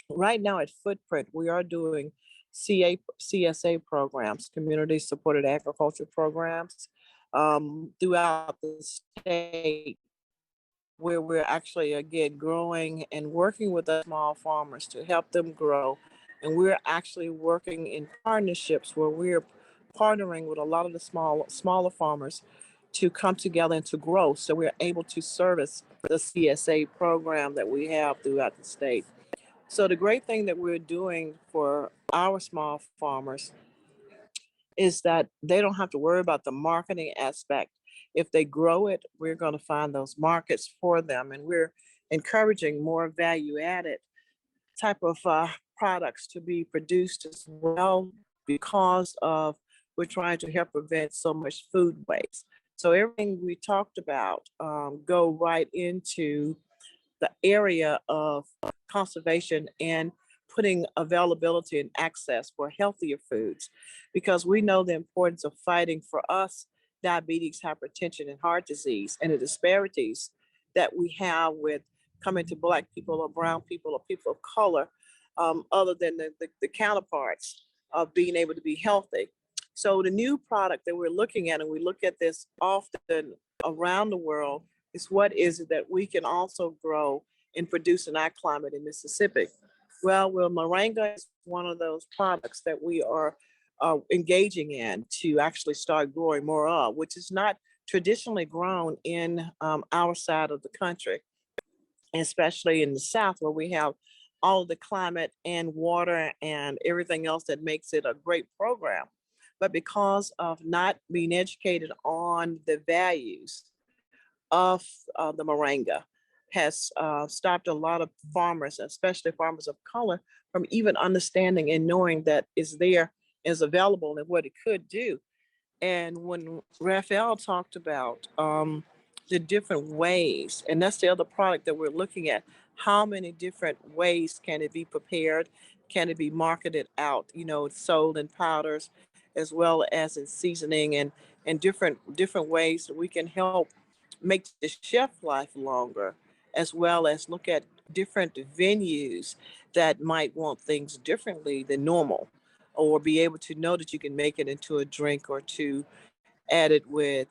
Right now at Footprint, we are doing CSA programs, community supported agriculture programs, throughout the state, where we're actually, again, growing and working with the small farmers to help them grow. And we're actually working in partnerships where we're partnering with a lot of the smaller farmers to come together and to grow. So we're able to service the CSA program that we have throughout the state. So the great thing that we're doing for our small farmers is that they don't have to worry about the marketing aspect. If they grow it, we're going to find those markets for them. And we're encouraging more value added type of products to be produced as well, because of we're trying to help prevent so much food waste. So everything we talked about go right into the area of conservation and putting availability and access for healthier foods, because we know the importance of fighting for us diabetes, hypertension, and heart disease, and the disparities that we have with coming to Black people or brown people or people of color, other than the counterparts of being able to be healthy. So the new product that we're looking at, and we look at this often around the world, is what is it that we can also grow and produce in our climate in Mississippi? Well, moringa is one of those products that we are engaging in to actually start growing more of, which is not traditionally grown in our side of the country, especially in the South, where we have all of the climate and water and everything else that makes it a great program. But because of not being educated on the values of the moringa, has stopped a lot of farmers, especially farmers of color, from even understanding and knowing that it's there, is available, and what it could do. And when Rafael talked about the different ways, and that's the other product that we're looking at, how many different ways can it be prepared? Can it be marketed out, sold in powders, as well as in seasoning, and different ways that we can help make the shelf life longer, as well as look at different venues that might want things differently than normal, or be able to know that you can make it into a drink or to add it with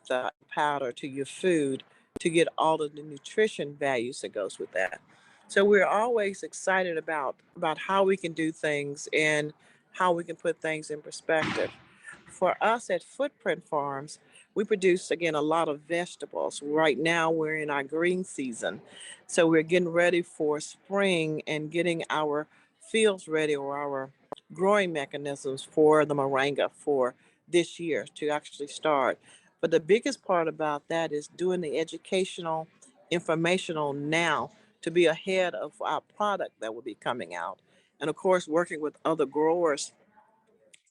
powder to your food to get all of the nutrition values that goes with that. So we're always excited about how we can do things and how we can put things in perspective. For us at Footprint Farms, we produce, again, a lot of vegetables. Right now, we're in our green season. So we're getting ready for spring and getting our fields ready, or our growing mechanisms for the moringa for this year to actually start. But the biggest part about that is doing the educational, informational now to be ahead of our product that will be coming out. And of course, working with other growers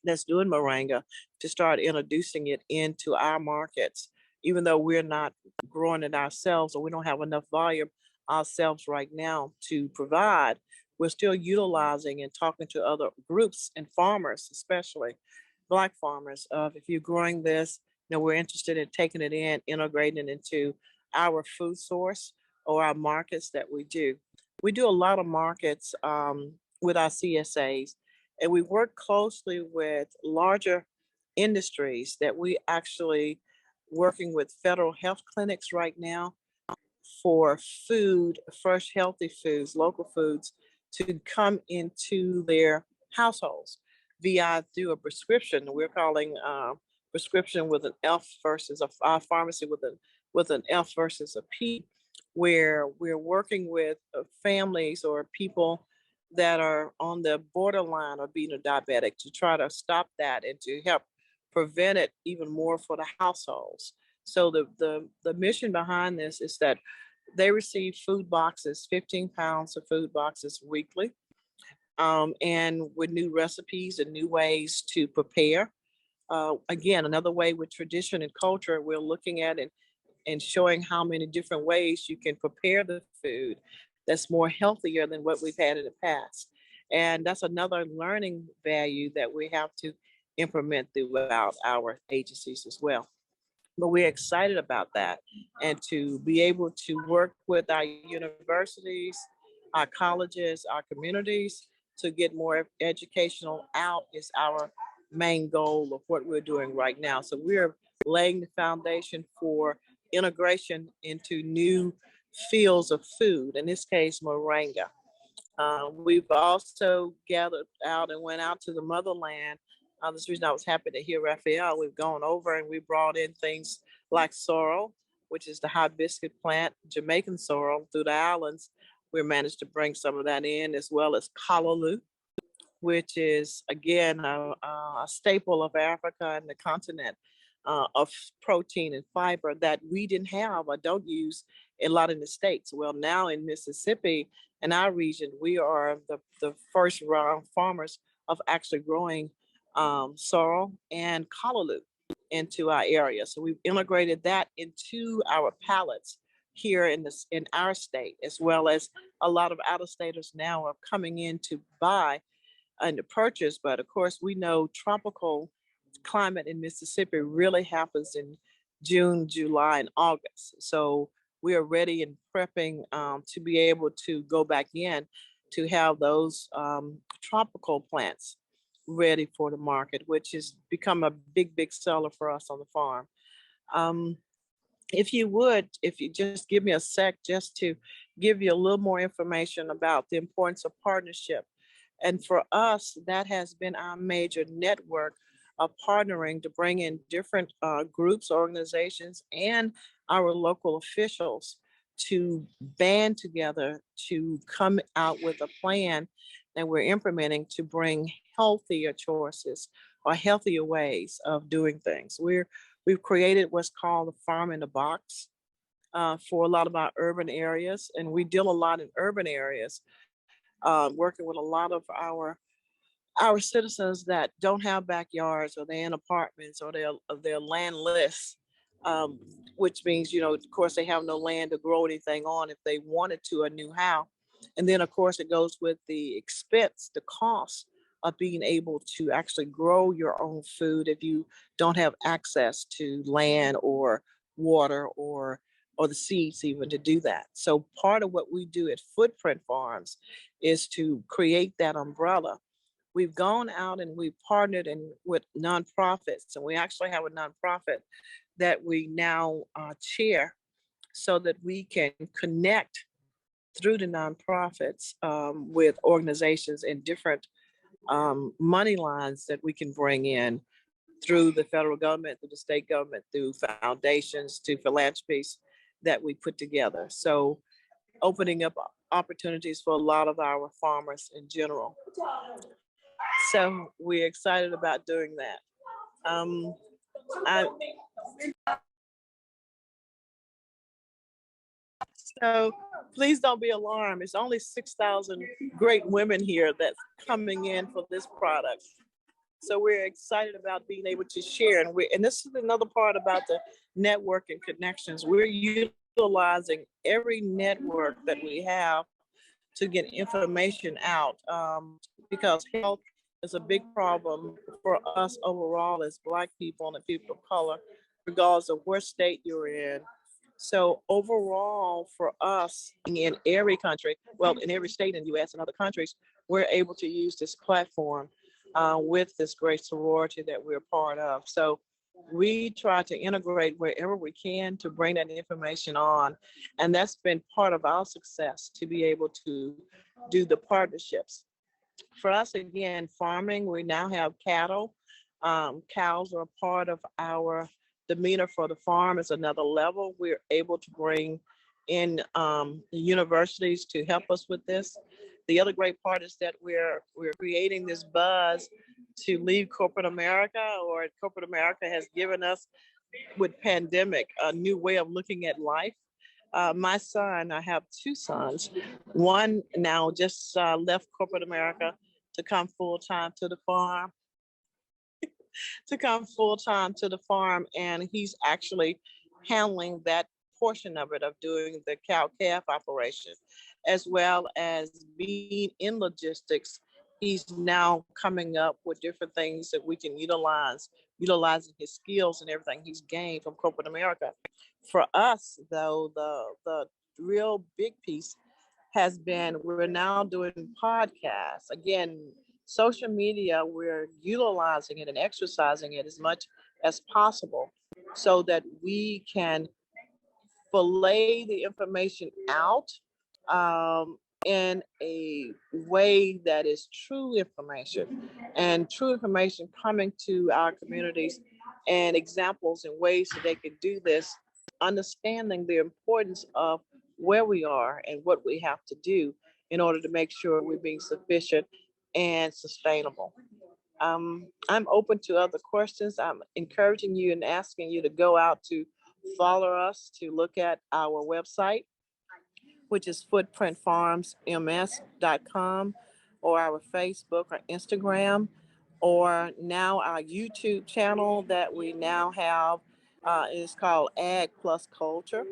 that's doing moringa to start introducing it into our markets, even though we're not growing it ourselves, or we don't have enough volume ourselves right now to provide. We're still utilizing and talking to other groups and farmers, especially Black farmers, of if you're growing this, we're interested in taking it in, integrating it into our food source or our markets that we do. We do a lot of markets with our CSAs, and we work closely with larger industries that we actually working with federal health clinics right now for food, fresh, healthy foods, local foods, to come into their households via through a prescription. We're calling prescription with an F versus a pharmacy with an F versus a P, where we're working with families or people that are on the borderline of being a diabetic to try to stop that and to help prevent it even more for the households. So the mission behind this is that they receive food boxes, 15 pounds of food boxes weekly, and with new recipes and new ways to prepare. Again, another way with tradition and culture, we're looking at it and showing how many different ways you can prepare the food that's more healthier than what we've had in the past. And that's another learning value that we have to implement throughout our agencies as well. But we're excited about that, and to be able to work with our universities, our colleges, our communities to get more educational out is our main goal of what we're doing right now. So we're laying the foundation for integration into new fields of food, in this case, moringa. We've also gathered out and went out to the motherland This reason I was happy to hear Rafael. We've gone over and we brought in things like sorrel, which is the hibiscus plant, Jamaican sorrel through the islands. We managed to bring some of that in, as well as callaloo, which is again a staple of Africa and the continent, of protein and fiber that we didn't have or don't use a lot in the States. Well, now in Mississippi, in our region, we are the first round farmers of actually growing sorrel and callaloo into our area. So we've integrated that into our pallets here in our state, as well as a lot of out-of-staters now are coming in to buy and to purchase. But of course, we know tropical climate in Mississippi really happens in June, July, and August. So we are ready and prepping to be able to go back in to have those tropical plants ready for the market, which has become a big seller for us on the farm. If you just give me a sec just to give you a little more information about the importance of partnership. And for us, that has been our major network of partnering to bring in different groups, organizations, and our local officials to band together to come out with a plan that we're implementing to bring healthier choices or healthier ways of doing things. We've created what's called the Farm in the Box for a lot of our urban areas, and we deal a lot in urban areas, working with a lot of our citizens that don't have backyards, or they're in apartments, or they're landless, which means, of course, they have no land to grow anything on if they wanted to, a new house. And then, of course, it goes with the expense, the cost of being able to actually grow your own food if you don't have access to land or water or the seeds even to do that. So part of what we do at Footprint Farms is to create that umbrella. We've gone out and we've partnered with nonprofits, and we actually have a nonprofit that we now chair so that we can connect through the nonprofits with organizations in different money lines that we can bring in through the federal government, through the state government, through foundations, to philanthropies that we put together. So opening up opportunities for a lot of our farmers in general. So we're excited about doing that. So please don't be alarmed. It's only 6,000 great women here that's coming in for this product. So we're excited about being able to share. And this is another part about the network and connections. We're utilizing every network that we have to get information out, because health is a big problem for us overall as Black people and people of color, regardless of what state you're in. So overall, for us in every country, well, in every state in the US and other countries, we're able to use this platform with this great sorority that we're part of. So we try to integrate wherever we can to bring that information on. And that's been part of our success, to be able to do the partnerships. For us, again, farming, we now have cattle. Cows are a part of our demeanor for the farm. Is another level. We're able to bring in universities to help us with this. The other great part is that we're creating this buzz to leave corporate America, or corporate America has given us, with pandemic, a new way of looking at life. My son, I have two sons. One now just left corporate America to come full-time to the farm. And he's actually handling that portion of it, of doing the cow-calf operation, as well as being in logistics. He's now coming up with different things that we can utilizing his skills and everything he's gained from corporate America. For us, though, the real big piece has been, we're now doing podcasts. Again, social media, we're utilizing it and exercising it as much as possible so that we can fillet the information out in a way that is true information, and true information coming to our communities and examples and ways that they can do this, understanding the importance of where we are and what we have to do in order to make sure we're being sufficient and sustainable. I'm open to other questions. I'm encouraging you and asking you to go out to follow us, to look at our website, which is footprintfarmsms.com, or our Facebook or Instagram, or now our YouTube channel that we now have is called Ag Plus Culture.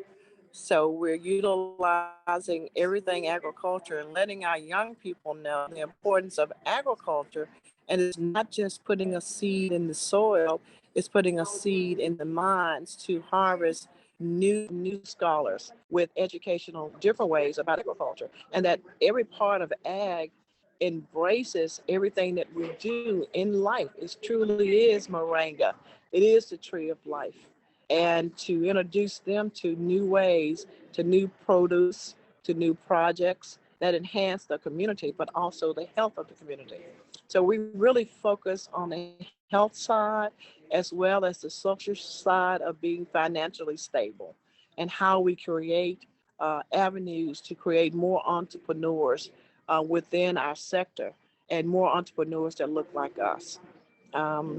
So we're utilizing everything agriculture and letting our young people know the importance of agriculture. And it's not just putting a seed in the soil, it's putting a seed in the minds to harvest new scholars with educational different ways about agriculture. And that every part of ag embraces everything that we do in life. It truly is moringa. It is the tree of life. And to introduce them to new ways, to new produce, to new projects that enhance the community, but also the health of the community. So we really focus on the health side as well as the social side of being financially stable, and how we create avenues to create more entrepreneurs within our sector, and more entrepreneurs that look like us.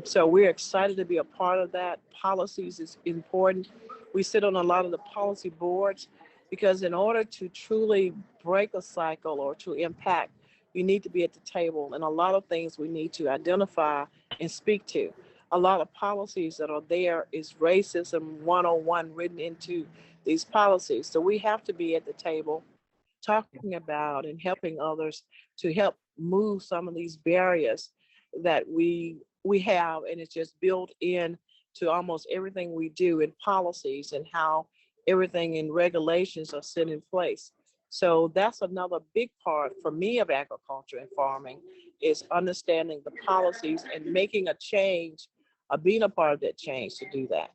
So we're excited to be a part of that. Policies is important. We sit on a lot of the policy boards because in order to truly break a cycle or to impact, you need to be at the table, and a lot of things we need to identify and speak to. A lot of policies that are there is racism 101 written into these policies. So we have to be at the table talking about and helping others to help move some of these barriers that we have, and it's just built in to almost everything we do in policies and how everything in regulations are set in place. So that's another big part for me of agriculture and farming, is understanding the policies and making a change, being a part of that change to do that.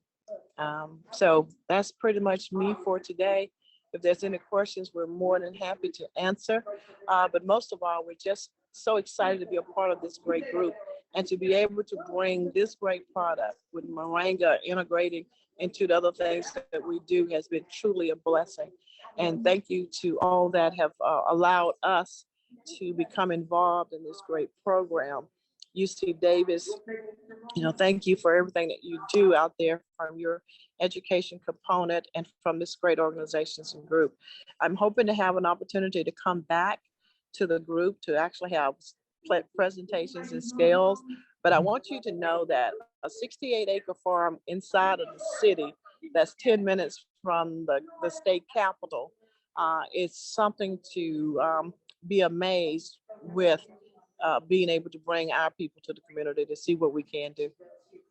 So that's pretty much me for today. If there's any questions, we're more than happy to answer. But most of all, we're just so excited to be a part of this great group and to be able to bring this great product with moringa integrating into the other things that we do has been truly a blessing. And thank you to all that have allowed us to become involved in this great program. UC Davis, thank you for everything that you do out there from your education component and from this great organizations and group. I'm hoping to have an opportunity to come back to the group to actually have presentations and scales. But I want you to know that a 68-acre farm inside of the city that's 10 minutes from the state capitol is something to be amazed with, being able to bring our people to the community to see what we can do.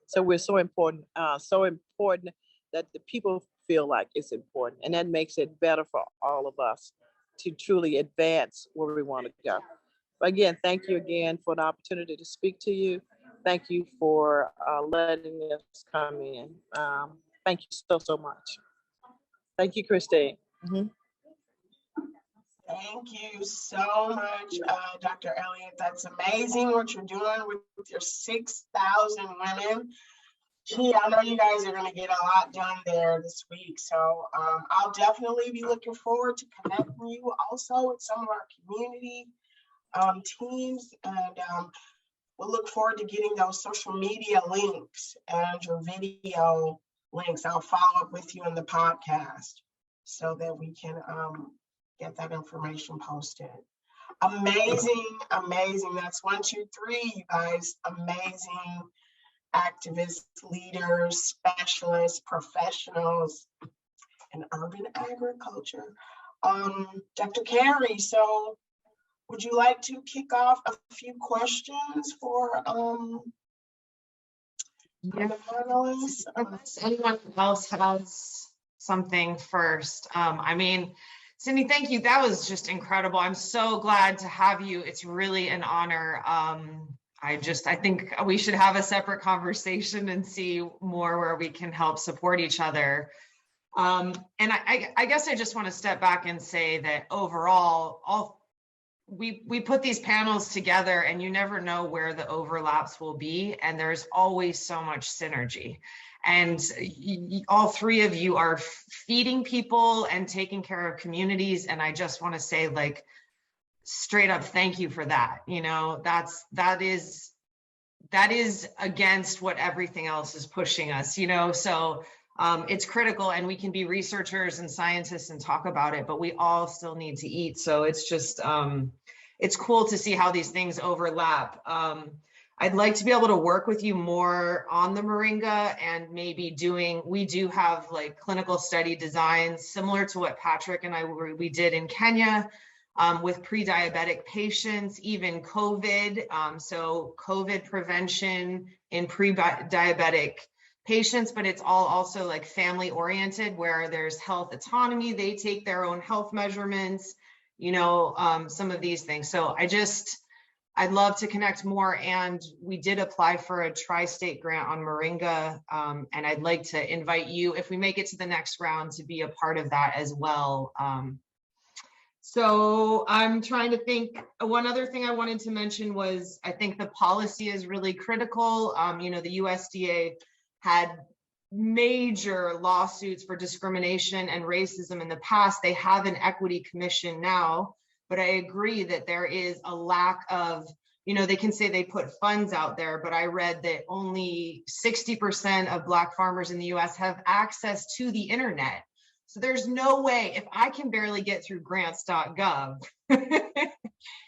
So we're so important that the people feel like it's important, and that makes it better for all of us to truly advance where we want to go. But again, thank you again for the opportunity to speak to you. Thank you for letting us come in. Thank you so much. Thank you, Christine. Mm-hmm. Thank you so much, Dr. Elliott. That's amazing what you're doing with your 6,000 women. Gee, I know you guys are going to get a lot done there this week. So I'll definitely be looking forward to connecting you also with some of our community teams. And we'll look forward to getting those social media links and your video links. I'll follow up with you in the podcast so that we can get that information posted. Amazing, amazing. That's 1, 2, 3, you guys. Amazing activists, leaders, specialists, professionals in urban agriculture. Dr. Carey, so would you like to kick off a few questions for the panelists? Unless anyone else has something first. I mean, Cindy, thank you. That was just incredible. I'm so glad to have you. It's really an honor. I think we should have a separate conversation and see more where we can help support each other. And I guess I just want to step back and say that overall, we put these panels together and you never know where the overlaps will be. And there's always so much synergy. And all three of you are feeding people and taking care of communities. And I just want to say, like, straight up, thank you for that. You know, that is against what everything else is pushing us, you know, so it's critical, and we can be researchers and scientists and talk about it, but we all still need to eat. So it's just, it's cool to see how these things overlap. I'd like to be able to work with you more on the moringa, and maybe we do have like clinical study designs similar to what Patrick and we did in Kenya, with pre-diabetic patients, even COVID. So COVID prevention in pre-diabetic patients, but it's all also like family oriented, where there's health autonomy. They take their own health measurements, you know, some of these things. So I'd love to connect more. And we did apply for a tri-state grant on moringa. And I'd like to invite you, if we make it to the next round, to be a part of that as well. So I'm trying to think, one other thing I wanted to mention was, I think the policy is really critical. You know, the USDA had major lawsuits for discrimination and racism in the past. They have an equity commission now, but I agree that there is a lack of, you know, they can say they put funds out there, but I read that only 60% of Black farmers in the US have access to the internet. So there's no way, if I can barely get through grants.gov,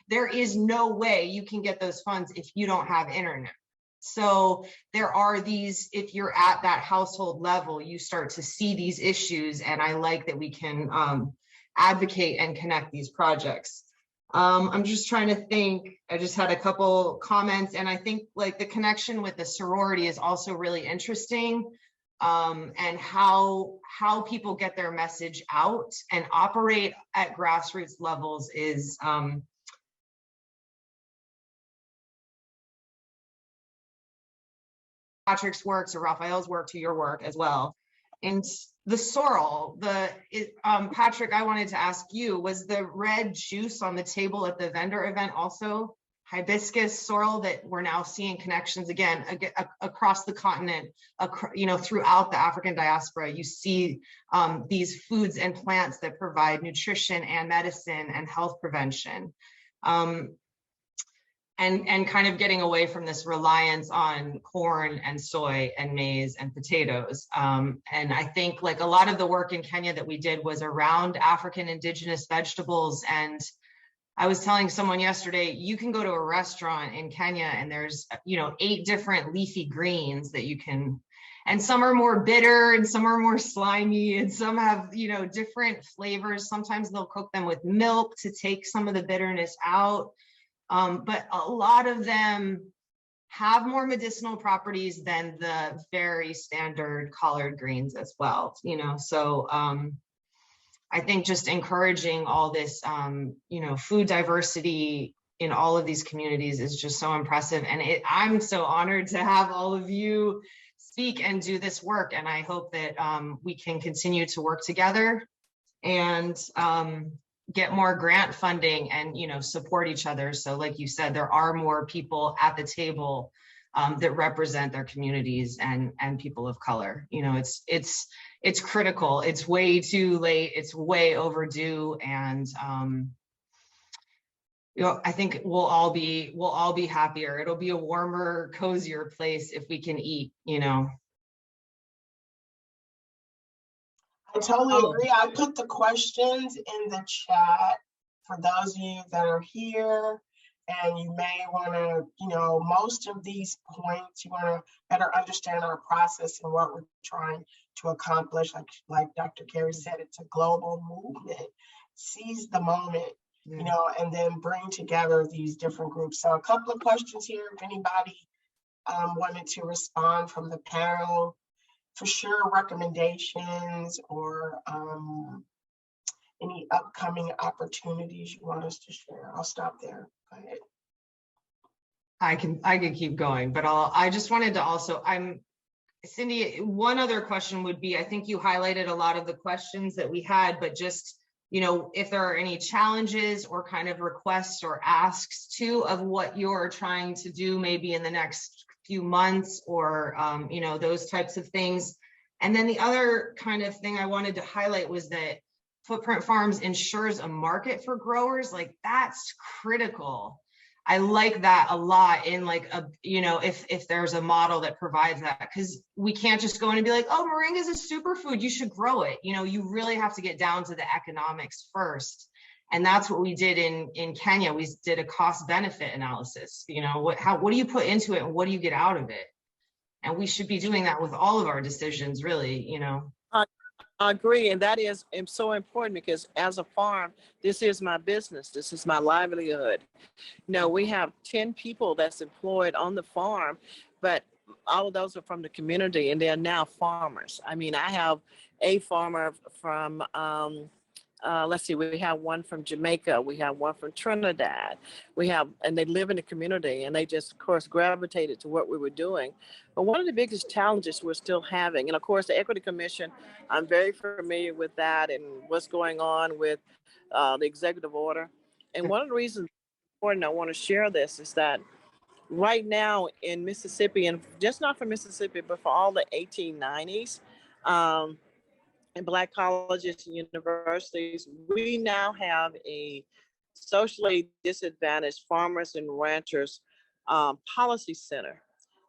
there is no way you can get those funds if you don't have internet. So there are these, if you're at that household level, you start to see these issues, and I like that we can advocate and connect these projects. I'm just trying to think, I just had a couple comments, and I think like the connection with the sorority is also really interesting, and how people get their message out and operate at grassroots levels is Patrick's work to Rafael's work to your work as well. And the sorrel, Patrick, I wanted to ask you, was the red juice on the table at the vendor event also hibiscus sorrel that we're now seeing connections again across the continent, you know, throughout the African diaspora? You see these foods and plants that provide nutrition and medicine and health prevention. And kind of getting away from this reliance on corn and soy and maize and potatoes. And I think like a lot of the work in Kenya that we did was around African indigenous vegetables. And I was telling someone yesterday, you can go to a restaurant in Kenya and there's, you know, 8 different leafy greens that you can, and some are more bitter and some are more slimy and some have, you know, different flavors. Sometimes they'll cook them with milk to take some of the bitterness out. But a lot of them have more medicinal properties than the very standard collard greens as well, you know. So I think just encouraging all this, you know, food diversity in all of these communities is just so impressive. And I'm so honored to have all of you speak and do this work. And I hope that we can continue to work together and get more grant funding and, you know, support each other. So like you said, there are more people at the table that represent their communities and people of color. You know, it's critical. It's way too late. It's way overdue. And you know, I think we'll all be happier. It'll be a warmer, cozier place if we can eat, you know. I totally agree. I put the questions in the chat for those of you that are here, and you may want to, you know, most of these points, you want to better understand our process and what we're trying to accomplish. Like Dr. Carey said, it's a global movement. Seize the moment, you know, and then bring together these different groups. So a couple of questions here, if anybody wanted to respond from the panel. For sure, recommendations or any upcoming opportunities you want us to share. I'll stop there. Go ahead. I can keep going, but I just wanted to also, Cindy, one other question would be, I think you highlighted a lot of the questions that we had, but just you know, if there are any challenges or kind of requests or asks too of what you're trying to do maybe in the next few months, or you know, those types of things. And then the other kind of thing I wanted to highlight was that Footprint Farms ensures a market for growers. Like, that's critical. I like that a lot in like a, you know, if there's a model that provides that, because we can't just go in and be like, oh, moringa is a superfood, you should grow it. You know, you really have to get down to the economics first. And that's what we did in Kenya. We did a cost benefit analysis. You know, what do you put into it and what do you get out of it? And we should be doing that with all of our decisions, really, you know. I agree, and that is so important, because as a farm, this is my business. This is my livelihood. You know, we have 10 people that's employed on the farm, but all of those are from the community, and they're now farmers. I mean, I have a farmer from, let's see, we have one from Jamaica, we have one from Trinidad, and they live in the community, and they just, of course, gravitated to what we were doing. But one of the biggest challenges we're still having, and of course, the Equity Commission, I'm very familiar with that and what's going on with the executive order. And one of the reasons it's important, I want to share this, is that right now in Mississippi, and just not for Mississippi, but for all the 1890s, in Black colleges and universities, we now have a socially disadvantaged farmers and ranchers policy center.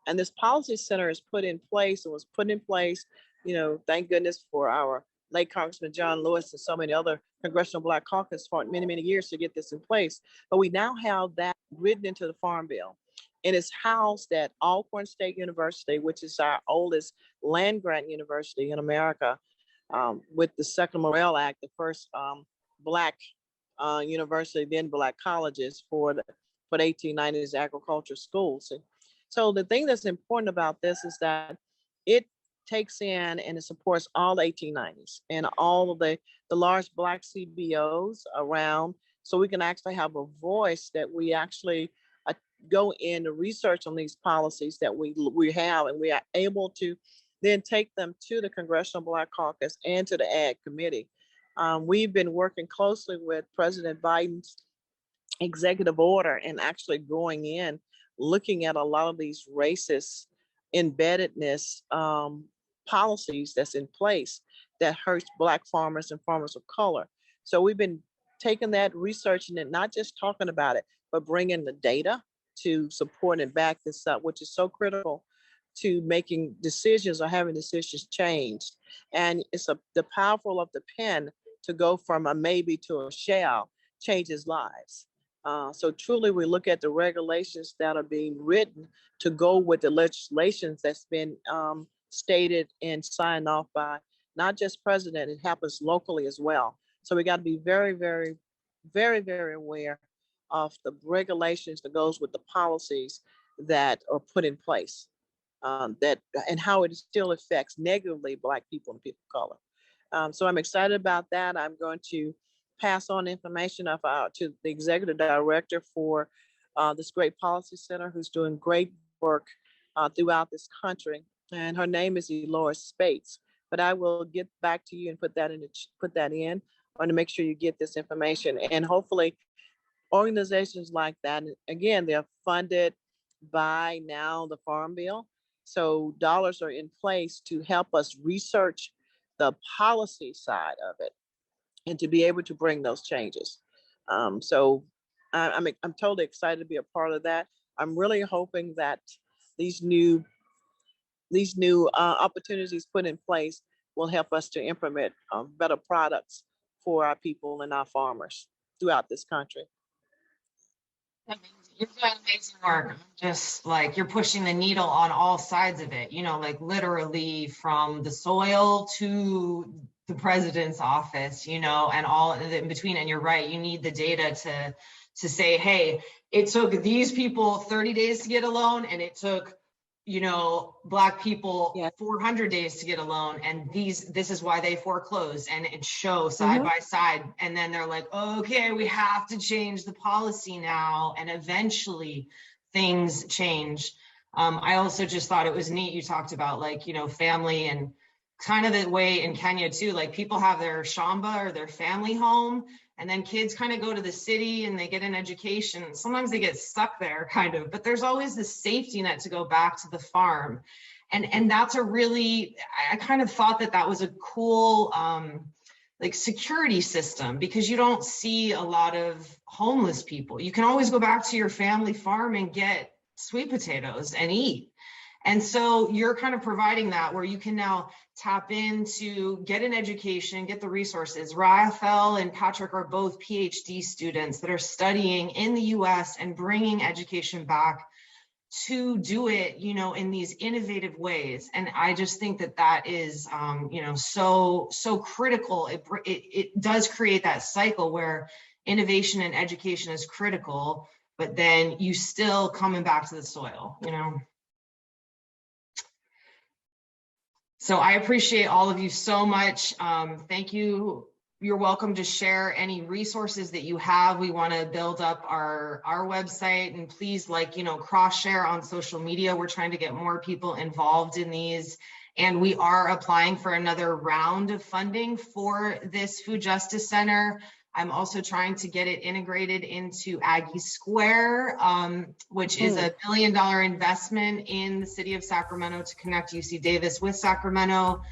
And this policy center is put in place, and was put in place, you know, thank goodness for our late Congressman John Lewis and so many other Congressional Black Caucus for many, many years to get this in place. But we now have that written into the Farm Bill. And it's housed at Alcorn State University, which is our oldest land grant university in America, with the Second Morrill Act, the first Black university, then Black colleges for the 1890s agriculture schools. And so the thing that's important about this is that it takes in and it supports all the 1890s and all of the large Black CBOs around, so we can actually have a voice that we actually go in to research on these policies that we have, and we are able to then take them to the Congressional Black Caucus and to the Ag Committee. We've been working closely with President Biden's executive order and actually going in, looking at a lot of these racist embeddedness policies that's in place that hurts Black farmers and farmers of color. So we've been taking that, researching it, not just talking about it, but bringing the data to support and back this up, which is so critical to making decisions or having decisions changed. And it's the powerful of the pen to go from a maybe to a shall changes lives. So truly, we look at the regulations that are being written to go with the legislations that's been stated and signed off by not just president, it happens locally as well. So we got to be very, very, very, very aware of the regulations that goes with the policies that are put in place, and how it still affects negatively Black people and people of color. So I'm excited about that. I'm going to pass on information to the executive director for this great policy center, who's doing great work throughout this country. And her name is Elora Spates. But I will get back to you and put that in. I want to make sure you get this information, and hopefully organizations like that, again, they're funded by now the Farm Bill. So dollars are in place to help us research the policy side of it and to be able to bring those changes. So I'm totally excited to be a part of that. I'm really hoping that these new opportunities put in place will help us to implement better products for our people and our farmers throughout this country. You're doing amazing work. Just like you're pushing the needle on all sides of it, you know, like literally from the soil to the president's office, you know, and all in between. And you're right, you need the data to say, hey, it took these people 30 days to get a loan, and it took, you know, Black people 400 days to get a loan, and this is why they foreclosed, and it shows side by side. And then they're like, okay, we have to change the policy now, and eventually things change. I also just thought it was neat, you talked about, like, you know, family and kind of the way in Kenya too, like people have their shamba or their family home, and then kids kind of go to the city and they get an education. Sometimes they get stuck there kind of, but there's always this safety net to go back to the farm. And that's a really, I kind of thought that was a cool like security system, because you don't see a lot of homeless people. You can always go back to your family farm and get sweet potatoes and eat. And so you're kind of providing that, where you can now tap into, get an education, get the resources. Rafael and Patrick are both PhD students that are studying in the US and bringing education back to do it, you know, in these innovative ways. And I just think that is, you know, so critical. It does create that cycle where innovation and education is critical, but then you still coming back to the soil, you know. So I appreciate all of you so much. Thank you. You're welcome to share any resources that you have. We want to build up our website, and please, like, you know, cross share on social media. We're trying to get more people involved in these, and we are applying for another round of funding for this Food Justice Center. I'm also trying to get it integrated into Aggie Square, which is a $1 billion investment in the city of Sacramento to connect UC Davis with Sacramento.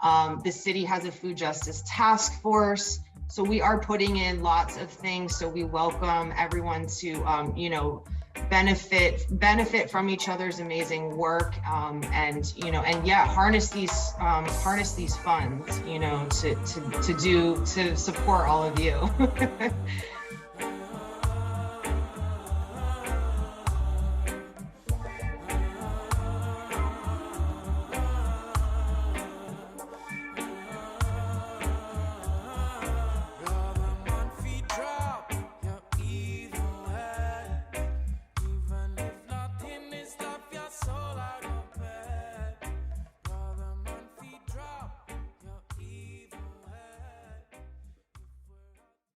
The city has a food justice task force. So we are putting in lots of things. So we welcome everyone to, you know, benefit from each other's amazing work, and, you know, and yeah, harness these funds, you know, to support all of you.